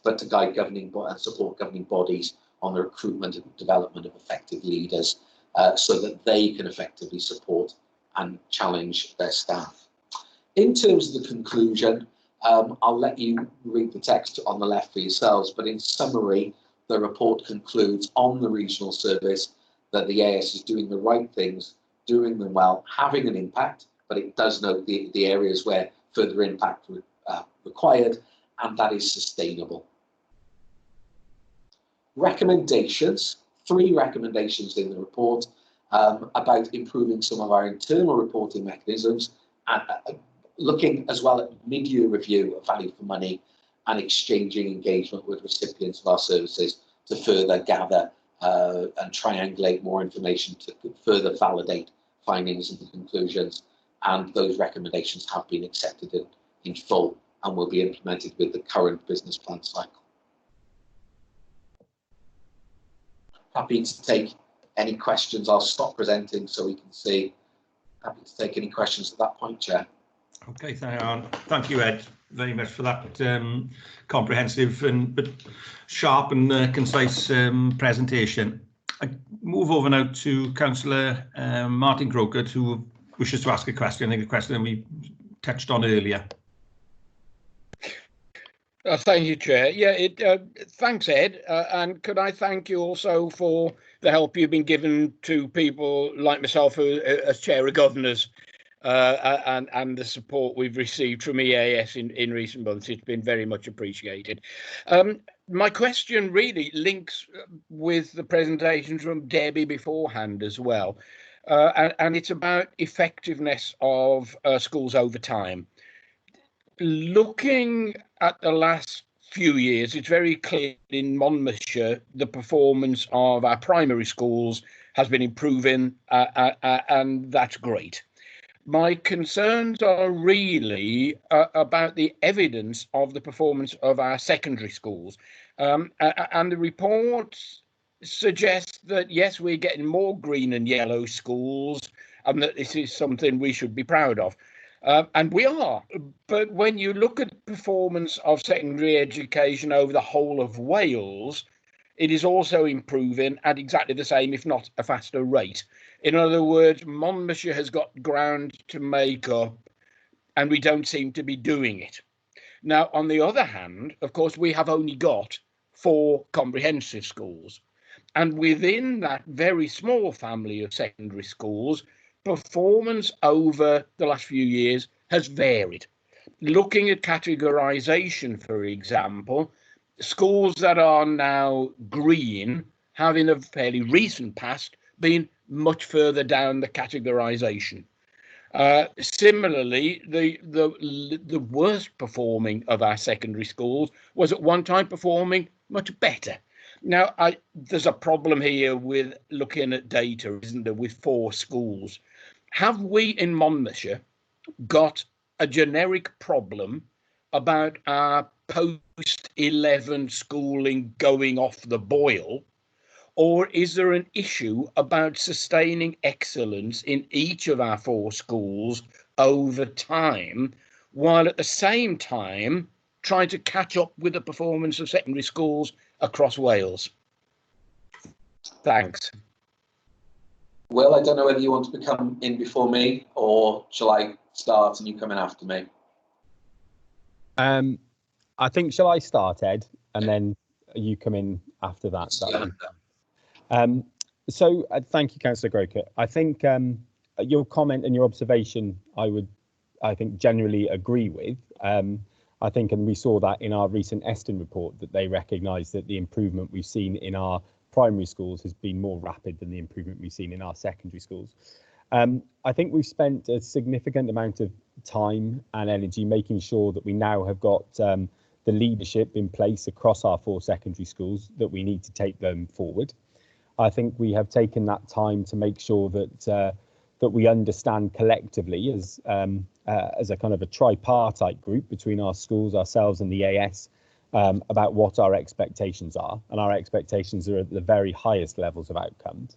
but to guide governing and support governing bodies on the recruitment and development of effective leaders so that they can effectively support and challenge their staff. In terms of the conclusion, I'll let you read the text on the left for yourselves, but in summary, the report concludes on the regional service that the AS is doing the right things, doing them well, having an impact, but it does note the areas where further impact required, and that is sustainable. Recommendations, 3 recommendations in the report about improving some of our internal reporting mechanisms, and looking as well at mid-year review of value for money and exchanging engagement with recipients of our services to further gather and triangulate more information to further validate findings and conclusions. And those recommendations have been accepted in full and will be implemented with the current business plan cycle. Happy to take any questions. I'll stop presenting so we can see. Happy to take any questions at that point, Chair. Okay, thank you, Ed, very much for that comprehensive but sharp and concise presentation. I move over now to Councillor Martin Crockett, who wishes to ask a question. I think a question we touched on earlier. Thank you, Chair. Yeah, thanks, Ed. And could I thank you also for the help you've been given to people like myself as Chair of Governors, and the support we've received from EAS in recent months. It's been very much appreciated. My question really links with the presentation from Debbie beforehand as well, and it's about effectiveness of schools over time. Looking at the last few years, it's very clear in Monmouthshire the performance of our primary schools has been improving, and that's great. My concerns are really about the evidence of the performance of our secondary schools. And the report suggests that, yes, we're getting more green and yellow schools, and that this is something we should be proud of. And we are. But when you look at performance of secondary education over the whole of Wales, it is also improving at exactly the same, if not a faster rate. In other words, Monmouthshire has got ground to make up, and we don't seem to be doing it. Now, on the other hand, of course, we have only got 4 comprehensive schools. And within that very small family of secondary schools, performance over the last few years has varied. Looking at categorisation, for example, schools that are now green have in a fairly recent past been much further down the categorisation. Similarly, the worst performing of our secondary schools was at one time performing much better. Now, there's a problem here with looking at data, isn't there, with 4 schools. Have we in Monmouthshire got a generic problem about our post-11 schooling going off the boil? Or is there an issue about sustaining excellence in each of our 4 schools over time, while at the same time trying to catch up with the performance of secondary schools across Wales? Thanks. Will, I don't know whether you want to come in before me, or shall I start and you come in after me? I think, shall I start, Ed, and then you come in after that? So thank you, Councillor Crockett. I think your comment and your observation, I think generally agree with. I think, and we saw that in our recent Eston report, that they recognise that the improvement we've seen in our primary schools has been more rapid than the improvement we've seen in our secondary schools. I think we've spent a significant amount of time and energy making sure that we now have got the leadership in place across our 4 secondary schools, that we need to take them forward. I think we have taken that time to make sure that that we understand collectively as a kind of a tripartite group between our schools, ourselves and the AS, about what our expectations are, and our expectations are at the very highest levels of outcomes.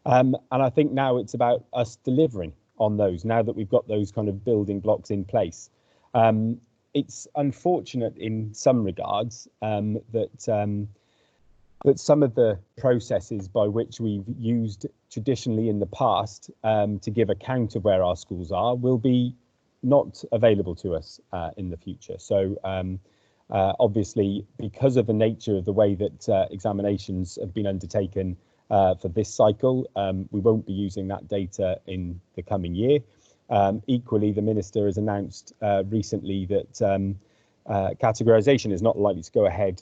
And I think now it's about us delivering on those, now that we've got those kind of building blocks in place. It's unfortunate in some regards that some of the processes by which we've used traditionally in the past to give account of where our schools are will be not available to us in the future. So obviously, because of the nature of the way that examinations have been undertaken for this cycle, we won't be using that data in the coming year. Equally, the Minister has announced recently that categorisation is not likely to go ahead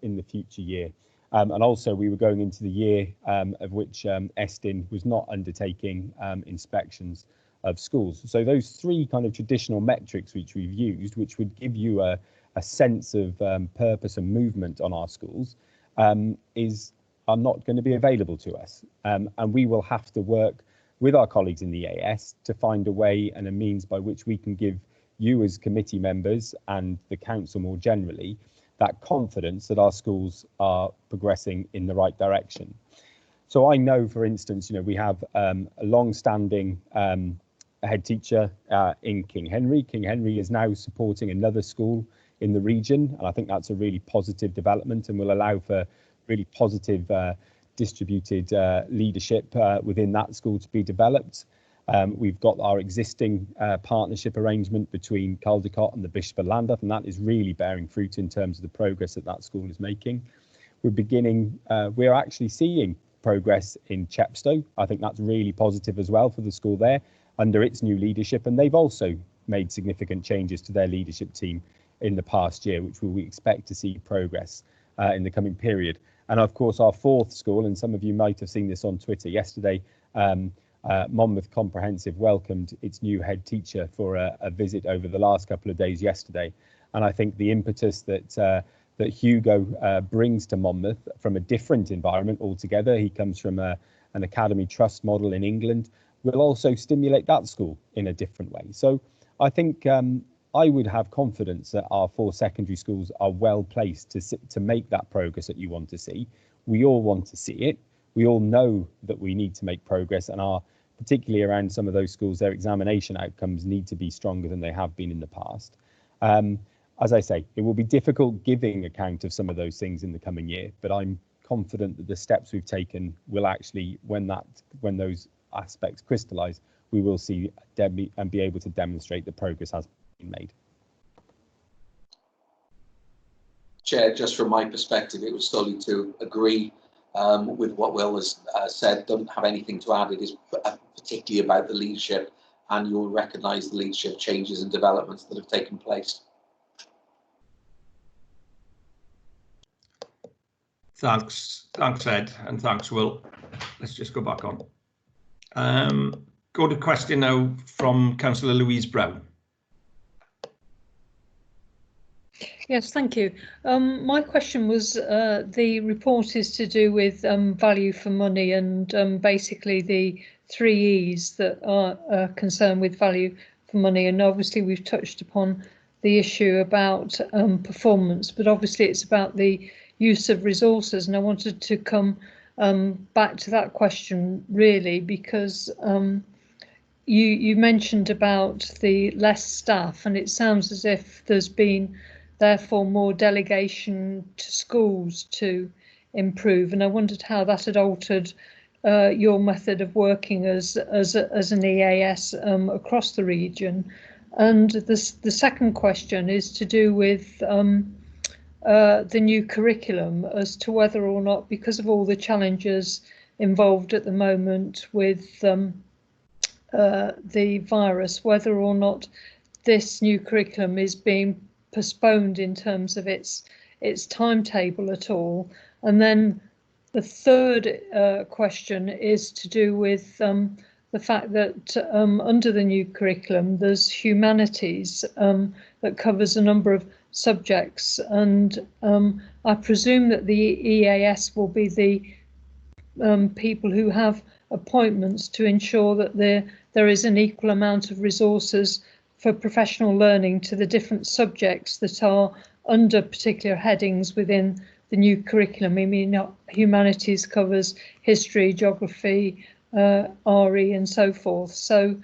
in the future year. And also, we were going into the year of which Estyn was not undertaking inspections of schools. So those three kind of traditional metrics which we've used, which would give you a sense of purpose and movement on our schools, are not going to be available to us. And we will have to work with our colleagues in the EAS to find a way and a means by which we can give you as committee members and the council more generally that confidence that our schools are progressing in the right direction. So I know, for instance, we have a long-standing head teacher in King Henry. King Henry is now supporting another school in the region, and I think that's a really positive development and will allow for really positive distributed leadership within that school to be developed. We've got our existing partnership arrangement between Caldecott and the Bishop of Llandaff, and that is really bearing fruit in terms of the progress that school is making. We're actually seeing progress in Chepstow. I think that's really positive as well for the school there under its new leadership, and they've also made significant changes to their leadership team in the past year, which we expect to see progress in the coming period. And of course, our fourth school, and some of you might have seen this on Twitter yesterday, Monmouth Comprehensive welcomed its new head teacher for a visit over the last couple of days yesterday. And I think the impetus that Hugo brings to Monmouth from a different environment altogether, he comes from an academy trust model in England, will also stimulate that school in a different way. So I think I would have confidence that our four secondary schools are well placed to make that progress that you want to see. We all want to see it. We all know that we need to make progress, and particularly around some of those schools, their examination outcomes need to be stronger than they have been in the past. As I say, it will be difficult giving account of some of those things in the coming year, but I'm confident that the steps we've taken will actually, when those aspects crystallise, we will see and be able to demonstrate that progress has been made. Chair, just from my perspective, it was solely to agree with what Will has said. Don't have anything to add. It is particularly about the leadership, and you'll recognise the leadership changes and developments that have taken place. Thanks Ed, and thanks Will. Let's just go back on. Go to question now from Councillor Louise Brown. Yes, thank you. My question was, the report is to do with value for money and basically the 3 E's that are concerned with value for money. And obviously we've touched upon the issue about performance, but obviously it's about the use of resources. And I wanted to come back to that question really, because you mentioned about the less staff, and it sounds as if there's been therefore more delegation to schools to improve, and I wondered how that had altered your method of working as an EAS across the region. And the second question is to do with the new curriculum, as to whether or not, because of all the challenges involved at the moment with the virus, whether or not this new curriculum is being postponed in terms of its timetable at all. And then the third question is to do with the fact that under the new curriculum there's humanities that covers a number of subjects, and I presume that the EAS will be the people who have appointments to ensure that there is an equal amount of resources for professional learning to the different subjects that are under particular headings within the new curriculum. I mean, humanities covers history, geography, RE and so forth. So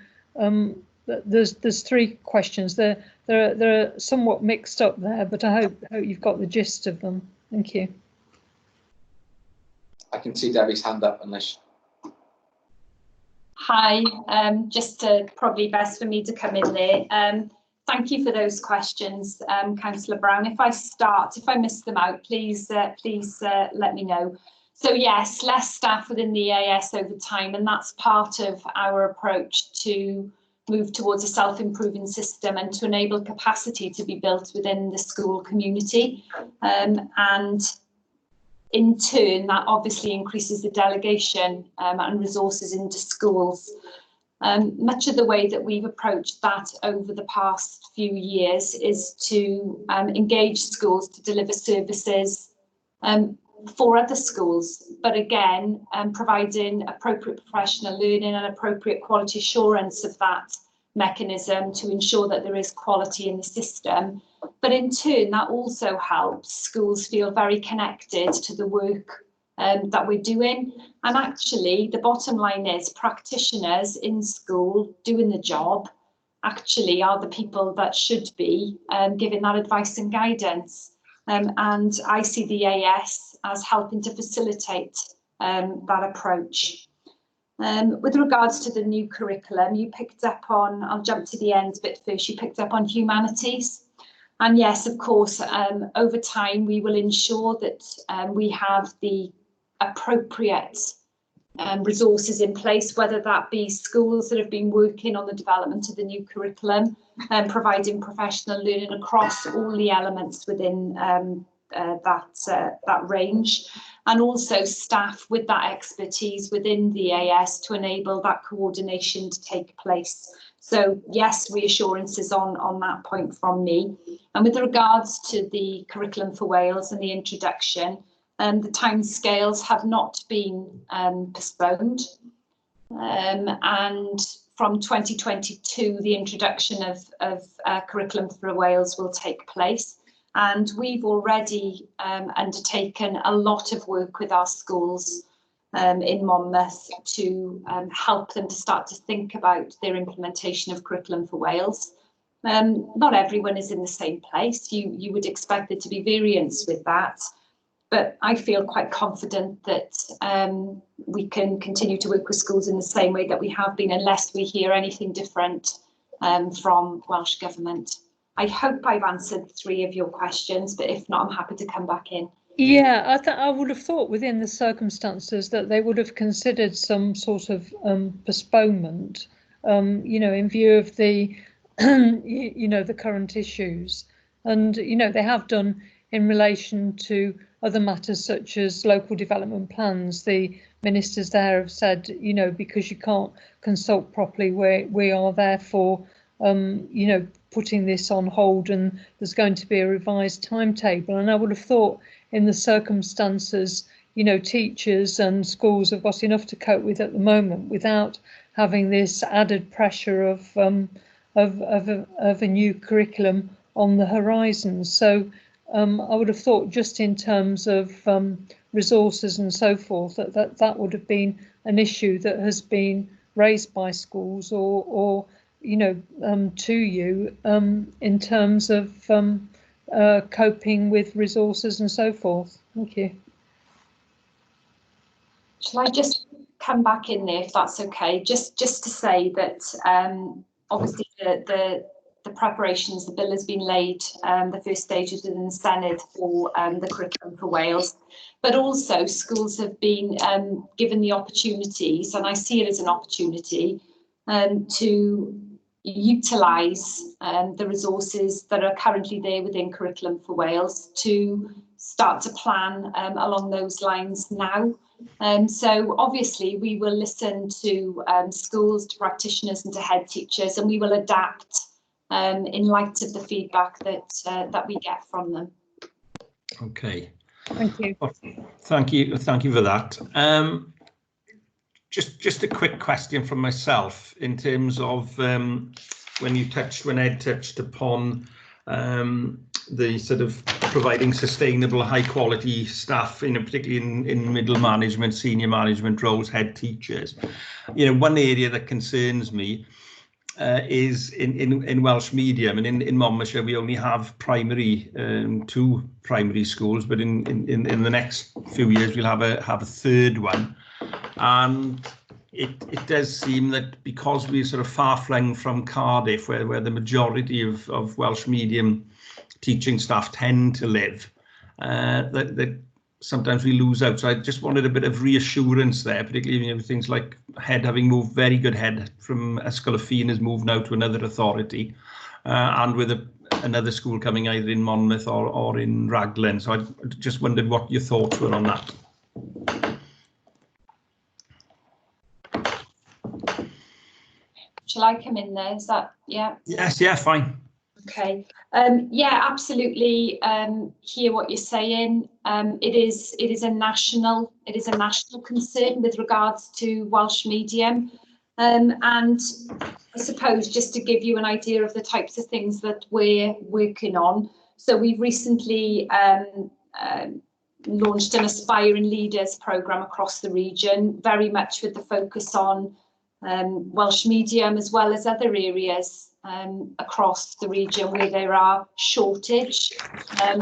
there's 3 questions. They're somewhat mixed up there, but I hope you've got the gist of them. Thank you. I can see Debbie's hand up unless... Hi, just probably best for me to come in there. Thank you for those questions, Councillor Brown. If I miss them out, please let me know. So yes, less staff within the EAS over time, and that's part of our approach to move towards a self-improving system and to enable capacity to be built within the school community. And in turn, that obviously increases the delegation and resources into schools. Much of the way that we've approached that over the past few years is to engage schools to deliver services for other schools, but again, providing appropriate professional learning and appropriate quality assurance of that mechanism to ensure that there is quality in the system. But in turn, that also helps schools feel very connected to the work that we're doing. And actually, the bottom line is practitioners in school doing the job actually are the people that should be giving that advice and guidance. And I see the AS as helping to facilitate that approach. With regards to the new curriculum, you picked up on, I'll jump to the end bit first, you picked up on humanities. And yes, of course, over time, we will ensure that we have the appropriate resources in place, whether that be schools that have been working on the development of the new curriculum and providing professional learning across all the elements within that range, and also staff with that expertise within the AS to enable that coordination to take place. So yes, reassurances on that point from me. And with regards to the curriculum for Wales and the introduction, the timescales have not been postponed. And from 2022, the introduction of curriculum for Wales will take place. And we've already undertaken a lot of work with our schools in Monmouth to help them to start to think about their implementation of curriculum for Wales. Not everyone is in the same place. You would expect there to be variance with that. But I feel quite confident that we can continue to work with schools in the same way that we have been, unless we hear anything different from Welsh Government. I hope I've answered 3 of your questions, but if not, I'm happy to come back in. Yeah, I would have thought within the circumstances that they would have considered some sort of postponement, in view of the, the current issues. And, they have done in relation to other matters such as local development plans. The ministers there have said, because you can't consult properly, we are therefore, putting this on hold, and there's going to be a revised timetable. And I would have thought in the circumstances, teachers and schools have got enough to cope with at the moment without having this added pressure of a new curriculum on the horizon. So I would have thought, just in terms of resources and so forth, that would have been an issue that has been raised by schools or to you in terms of coping with resources and so forth. Thank you. Shall I just come back in there, if that's okay? Just to say that obviously the preparations, the bill has been laid, the first stages within the Senedd for the curriculum for Wales, but also schools have been given the opportunities, and I see it as an opportunity, to utilise the resources that are currently there within curriculum for Wales to start to plan along those lines now. So obviously we will listen to schools, to practitioners and to head teachers, and we will adapt in light of the feedback that we get from them. Okay. Thank you. Thank you for that. Just a quick question from myself in terms of when Ed touched upon the sort of providing sustainable, high quality staff, particularly in middle management, senior management roles, head teachers. One area that concerns me is in Welsh medium, and in Monmouthshire we only have primary, 2 primary schools, but in the next few years we'll have a third one. And it does seem that because we're sort of far-flung from Cardiff, where the majority of Welsh medium teaching staff tend to live, that sometimes we lose out. So I just wanted a bit of reassurance there, particularly with things like Head having moved, very good Head from Ysgol y Ffin has moved now to another authority, and with another school coming either in Monmouth or in Raglan. So I just wondered what your thoughts were on that. Shall I come in there? Is that, yeah? Yes, yeah, fine. Okay. Yeah, absolutely. Hear what you're saying. It is a national concern with regards to Welsh medium. And I suppose just to give you an idea of the types of things that we're working on. So we've recently launched an Aspiring Leaders programme across the region, very much with the focus on Welsh medium as well as other areas across the region where there are shortage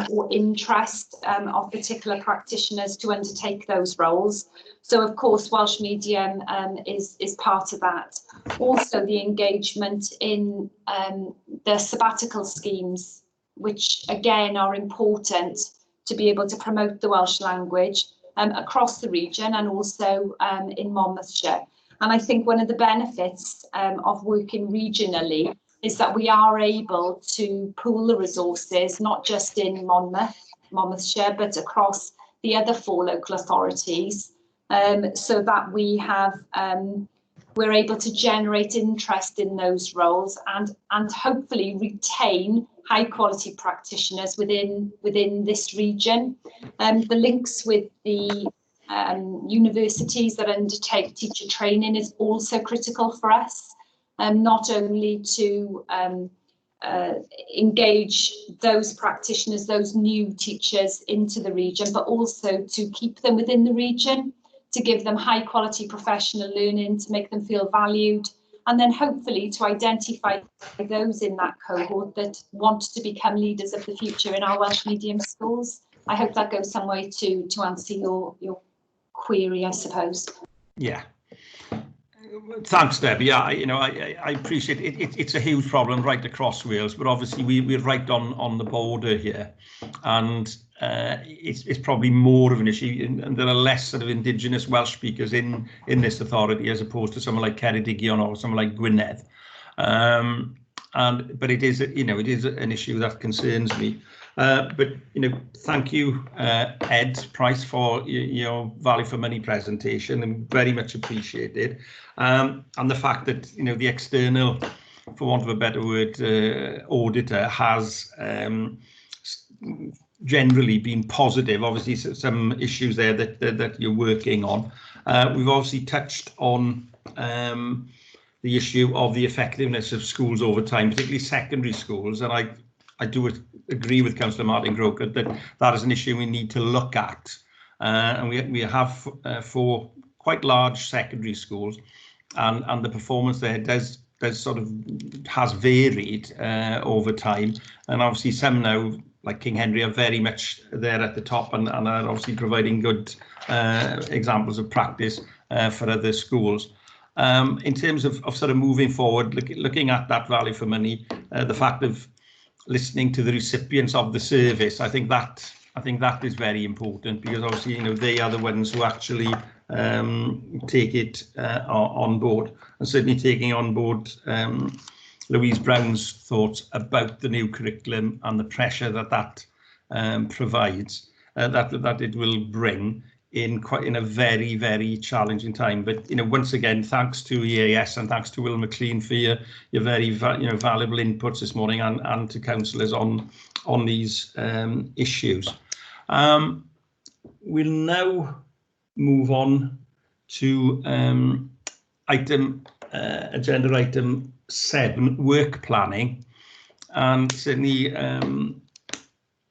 or interest of particular practitioners to undertake those roles. So of course Welsh medium is part of that. Also the engagement in the sabbatical schemes, which again are important to be able to promote the Welsh language across the region and also in Monmouthshire. And I think one of the benefits of working regionally is that we are able to pool the resources, not just in Monmouthshire, but across the other 4 local authorities, so that we're able to generate interest in those roles and hopefully retain high quality practitioners within this region. The links with the universities that undertake teacher training is also critical for us, not only to engage those practitioners, those new teachers into the region, but also to keep them within the region, to give them high quality professional learning, to make them feel valued, and then hopefully to identify those in that cohort that want to become leaders of the future in our Welsh medium schools. I hope that goes some way to answer your query, I suppose. Yeah. Thanks, Debbie. Yeah, I appreciate it. It's a huge problem right across Wales, but obviously we're right on the border here, and it's probably more of an issue, and there are less sort of Indigenous Welsh speakers in this authority as opposed to someone like Ceredigion or someone like Gwynedd. But it is an issue that concerns me. But thank you, Ed Price, for your value for money presentation, and very much appreciated. And the fact that the external, for want of a better word, auditor has generally been positive. Obviously, some issues there that you're working on. We've obviously touched on the issue of the effectiveness of schools over time, particularly secondary schools, and I do agree with Councillor Martin Croker that is an issue we need to look at. And we have 4 quite large secondary schools, and the performance there has varied over time. And obviously some now, like King Henry, are very much there at the top and are obviously providing good examples of practice for other schools. In terms of sort of moving forward, looking at that value for money, the fact of listening to the recipients of the service, I think that is very important, because obviously they are the ones who actually take it on board, and certainly taking on board Louise Brown's thoughts about the new curriculum and the pressure that provides, that it will bring in a very, very challenging time. But once again, thanks to EAS and thanks to Will McLean for your very valuable inputs this morning, and to councillors on these issues. We'll now move on to agenda item 7, work planning, and certainly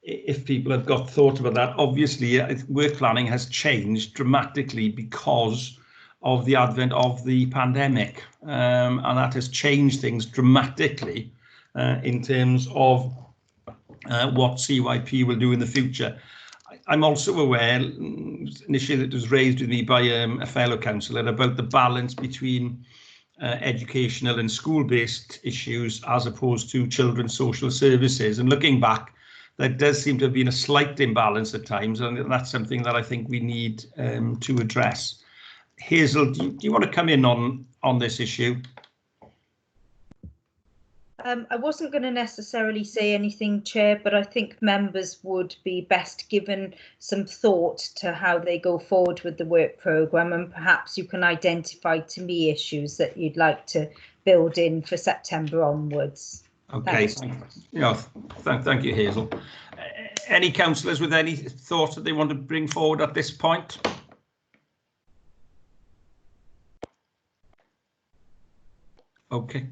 if people have got thoughts about that. Obviously work planning has changed dramatically because of the advent of the pandemic, and that has changed things dramatically in terms of what CYP will do in the future. I'm also aware, an issue that was raised with me by a fellow councillor about the balance between educational and school-based issues as opposed to children's social services. And looking back, there does seem to have been a slight imbalance at times, and that's something that I think we need to address. Hazel, do you want to come in on this issue? I wasn't going to necessarily say anything, Chair, but I think members would be best given some thought to how they go forward with the work programme, and perhaps you can identify to me issues that you'd like to build in for September onwards. Okay, thank you, Hazel. Any councillors with any thoughts that they want to bring forward at this point? Okay.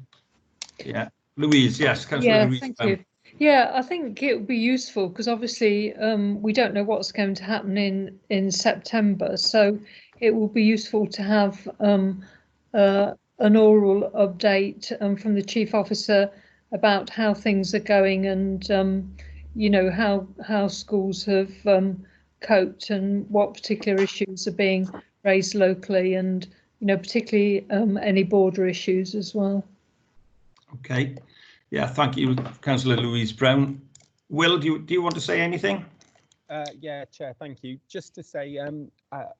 Yeah. Louise, yes, Councillor Louise. Thank you. Yeah, I think it would be useful because obviously we don't know what's going to happen in September, so it will be useful to have an oral update from the Chief Officer about how things are going and you know how schools have coped and what particular issues are being raised locally, and you know particularly any border issues as well. Okay, yeah, thank you, Councillor Louise Brown. Will, do you want to say anything? Yeah, Chair, thank you. Just to say,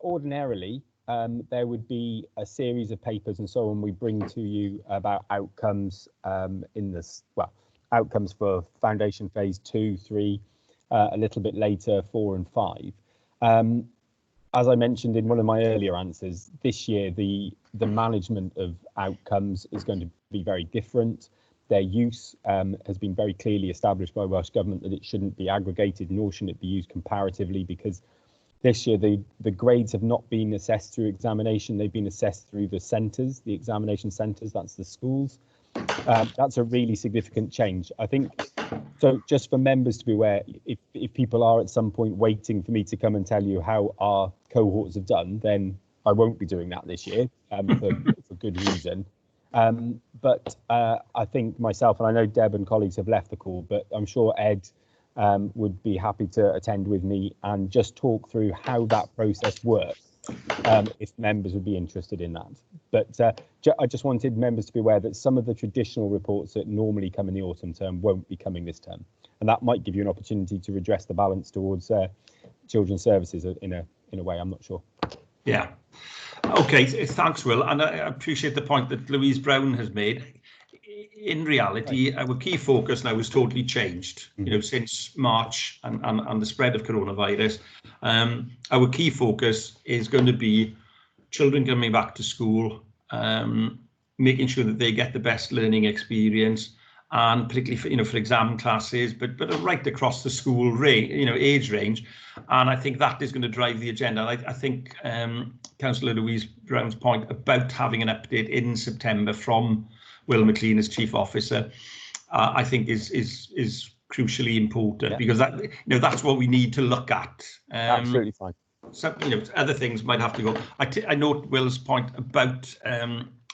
ordinarily, there would be a series of papers and so on we bring to you about outcomes in this, well, outcomes for Foundation Phase 2, 3, a little bit later, 4 and 5. As I mentioned in one of my earlier answers, this year the management of outcomes is going to be very different. Their use has been very clearly established by Welsh Government that it shouldn't be aggregated, nor should it be used comparatively, because this year the grades have not been assessed through examination, they've been assessed through the centres, the examination centres, that's the schools. That's a really significant change, I think. So just for members to be aware, if people are at some point waiting for me to come and tell you how our cohorts have done, then I won't be doing that this year for good reason. But I think myself, and I know Deb and colleagues have left the call, but I'm sure Ed would be happy to attend with me and just talk through how that process works, if members would be interested in that. But I just wanted members to be aware that some of the traditional reports that normally come in the autumn term won't be coming this term, and that might give you an opportunity to redress the balance towards children's services in a way. I'm not sure. Yeah. Okay, thanks, Will, and I appreciate the point that Louise Brown has made. In reality, our key focus now has totally changed. You know, since March and the spread of coronavirus, our key focus is going to be children coming back to school, making sure that they get the best learning experience, and particularly for exam classes, but right across the school range, age range. And I think that is going to drive the agenda. I think Councillor Louise Brown's point about having an update in September from Will McLean as Chief Officer, I think is crucially important, because that's what we need to look at. Absolutely fine. So other things might have to go. I note Will's point about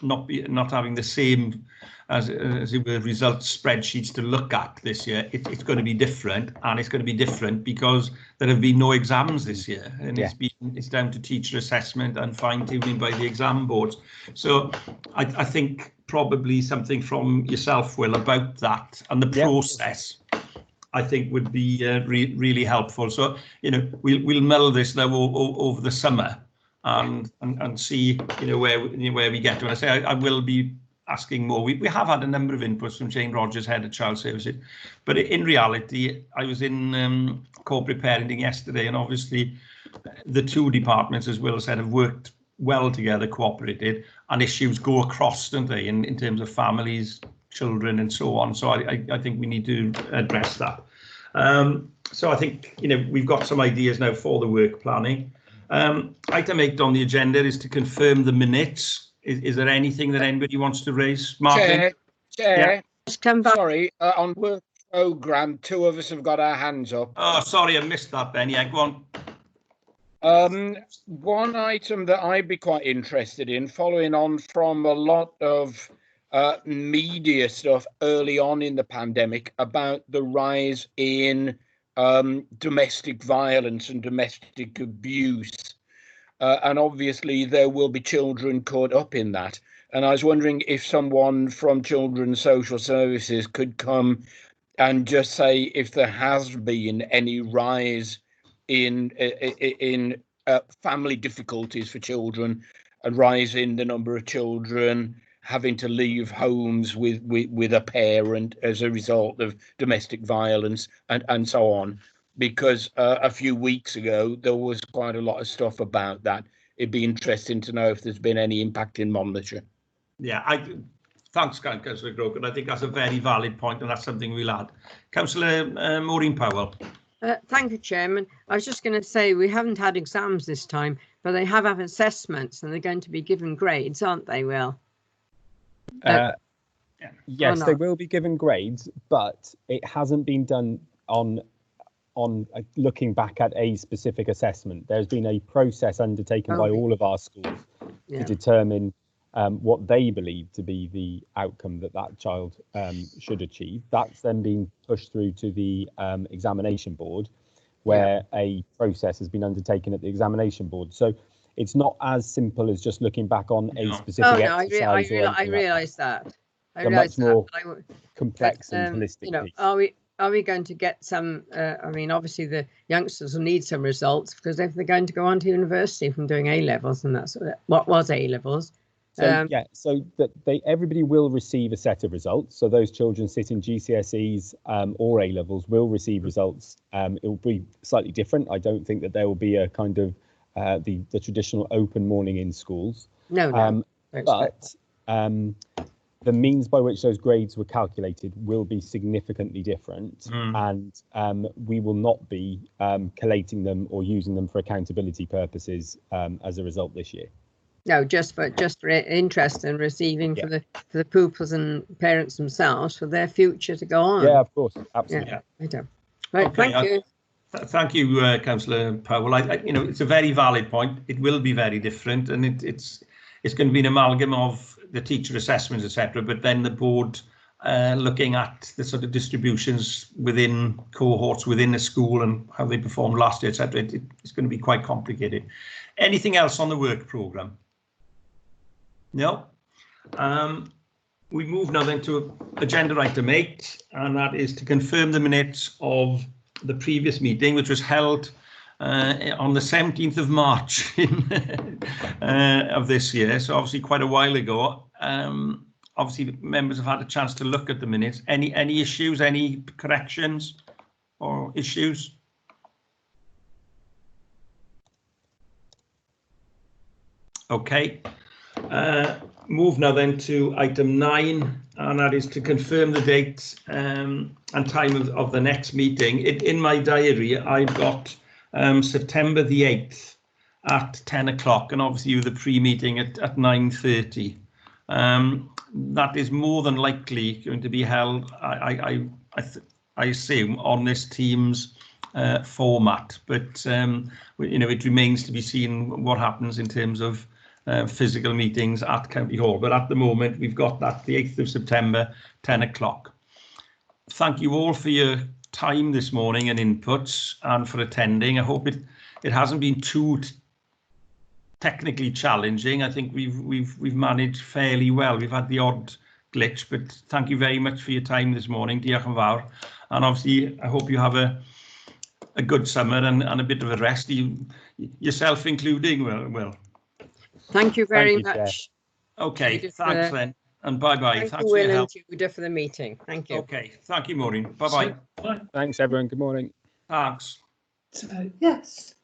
not having the same as it were results spreadsheets to look at this year. It's going to be different, and it's going to be different because there have been no exams this year, and it's down to teacher assessment and fine-tuning by the exam boards. So I think probably something from yourself, Will, about that and the process, I think would be really helpful. So we'll mull this now over the summer and see where we get to. And I say I will be asking more. We have had a number of inputs from Jane Rogers, Head of Child Services, but in reality, I was in corporate parenting yesterday, and obviously the two departments, as Will said, have worked well together, cooperated, and issues go across, don't they, in terms of families, children, and so on. So I think we need to address that. So I think we've got some ideas now for the work planning. Item 8 on the agenda is to confirm the minutes. Is there anything that anybody wants to raise? Martin? Chair, sorry, on work programme, 2 of us have got our hands up. Oh, sorry, I missed that, Ben. Yeah, go on. One item that I'd be quite interested in, following on from a lot of media stuff early on in the pandemic about the rise in domestic violence and domestic abuse. And obviously there will be children caught up in that. And I was wondering if someone from Children's Social Services could come and just say if there has been any rise in family difficulties for children, a rise in the number of children having to leave homes with a parent as a result of domestic violence and so on. Because a few weeks ago, there was quite a lot of stuff about that. It'd be interesting to know if there's been any impact in Monmouthshire. Yeah, thanks, Councillor Grogan. I think that's a very valid point, and that's something we'll add. Councillor Maureen Powell. Thank you, Chairman. I was just going to say we haven't had exams this time, but they have assessments and they're going to be given grades, aren't they, Will? Yes, they will be given grades, but it hasn't been done on looking back at a specific assessment. There's been a process undertaken by all of our schools to determine what they believe to be the outcome that child should achieve. That's then been pushed through to the examination board, where a process has been undertaken at the examination board. So it's not as simple as just looking back on a specific exercise. I realise that. It's a much more complex and holistic you know, piece. Are we going to get some? I mean, obviously the youngsters will need some results because if they're going to go on to university from doing A levels, and that's what was A levels. So so that everybody will receive a set of results. So those children sitting GCSEs or A levels will receive results. It will be slightly different. I don't think that there will be a kind of the traditional open morning in schools. No. But the means by which those grades were calculated will be significantly different, and we will not be collating them or using them for accountability purposes as a result this year. No, just for interest and receiving for the pupils and parents themselves for their future to go on. Yeah, of course, absolutely. Yeah, I do. Right, Okay, thank you. Thank you, Councillor Powell. It's a very valid point. It will be very different, and it's going to be an amalgam of the teacher assessments, etc. But then the board looking at the sort of distributions within cohorts within the school and how they performed last year, etc. It's going to be quite complicated. Anything else on the work programme? No. We move now then to agenda item 8, and that is to confirm the minutes of the previous meeting, which was held on the 17th of March of this year. So obviously quite a while ago. Obviously members have had a chance to look at the minutes. Any issues, any corrections or issues? Okay. Move now then to item 9, and that is to confirm the date and time of the next meeting. In my diary, I've got September the 8th at 10 o'clock, and obviously with the pre-meeting at 9:30. That is more than likely going to be held, I assume, on this Teams format, but it remains to be seen what happens in terms of physical meetings at County Hall. But at the moment, we've got that the 8th of September, 10 o'clock. Thank you all for your time this morning and inputs, and for attending. I hope it hasn't been too technically challenging. I think we've managed fairly well. We've had the odd glitch, but thank you very much for your time this morning. Diolch yn fawr. And obviously, I hope you have a good summer and a bit of a rest, yourself including, Will. Thank you very much. Okay, thanks then, and bye-bye. Thank you, Will and Judah, for the meeting. Thank you. Okay, thank you, Maureen. Bye-bye. Thanks, everyone. Good morning. Thanks. Yes.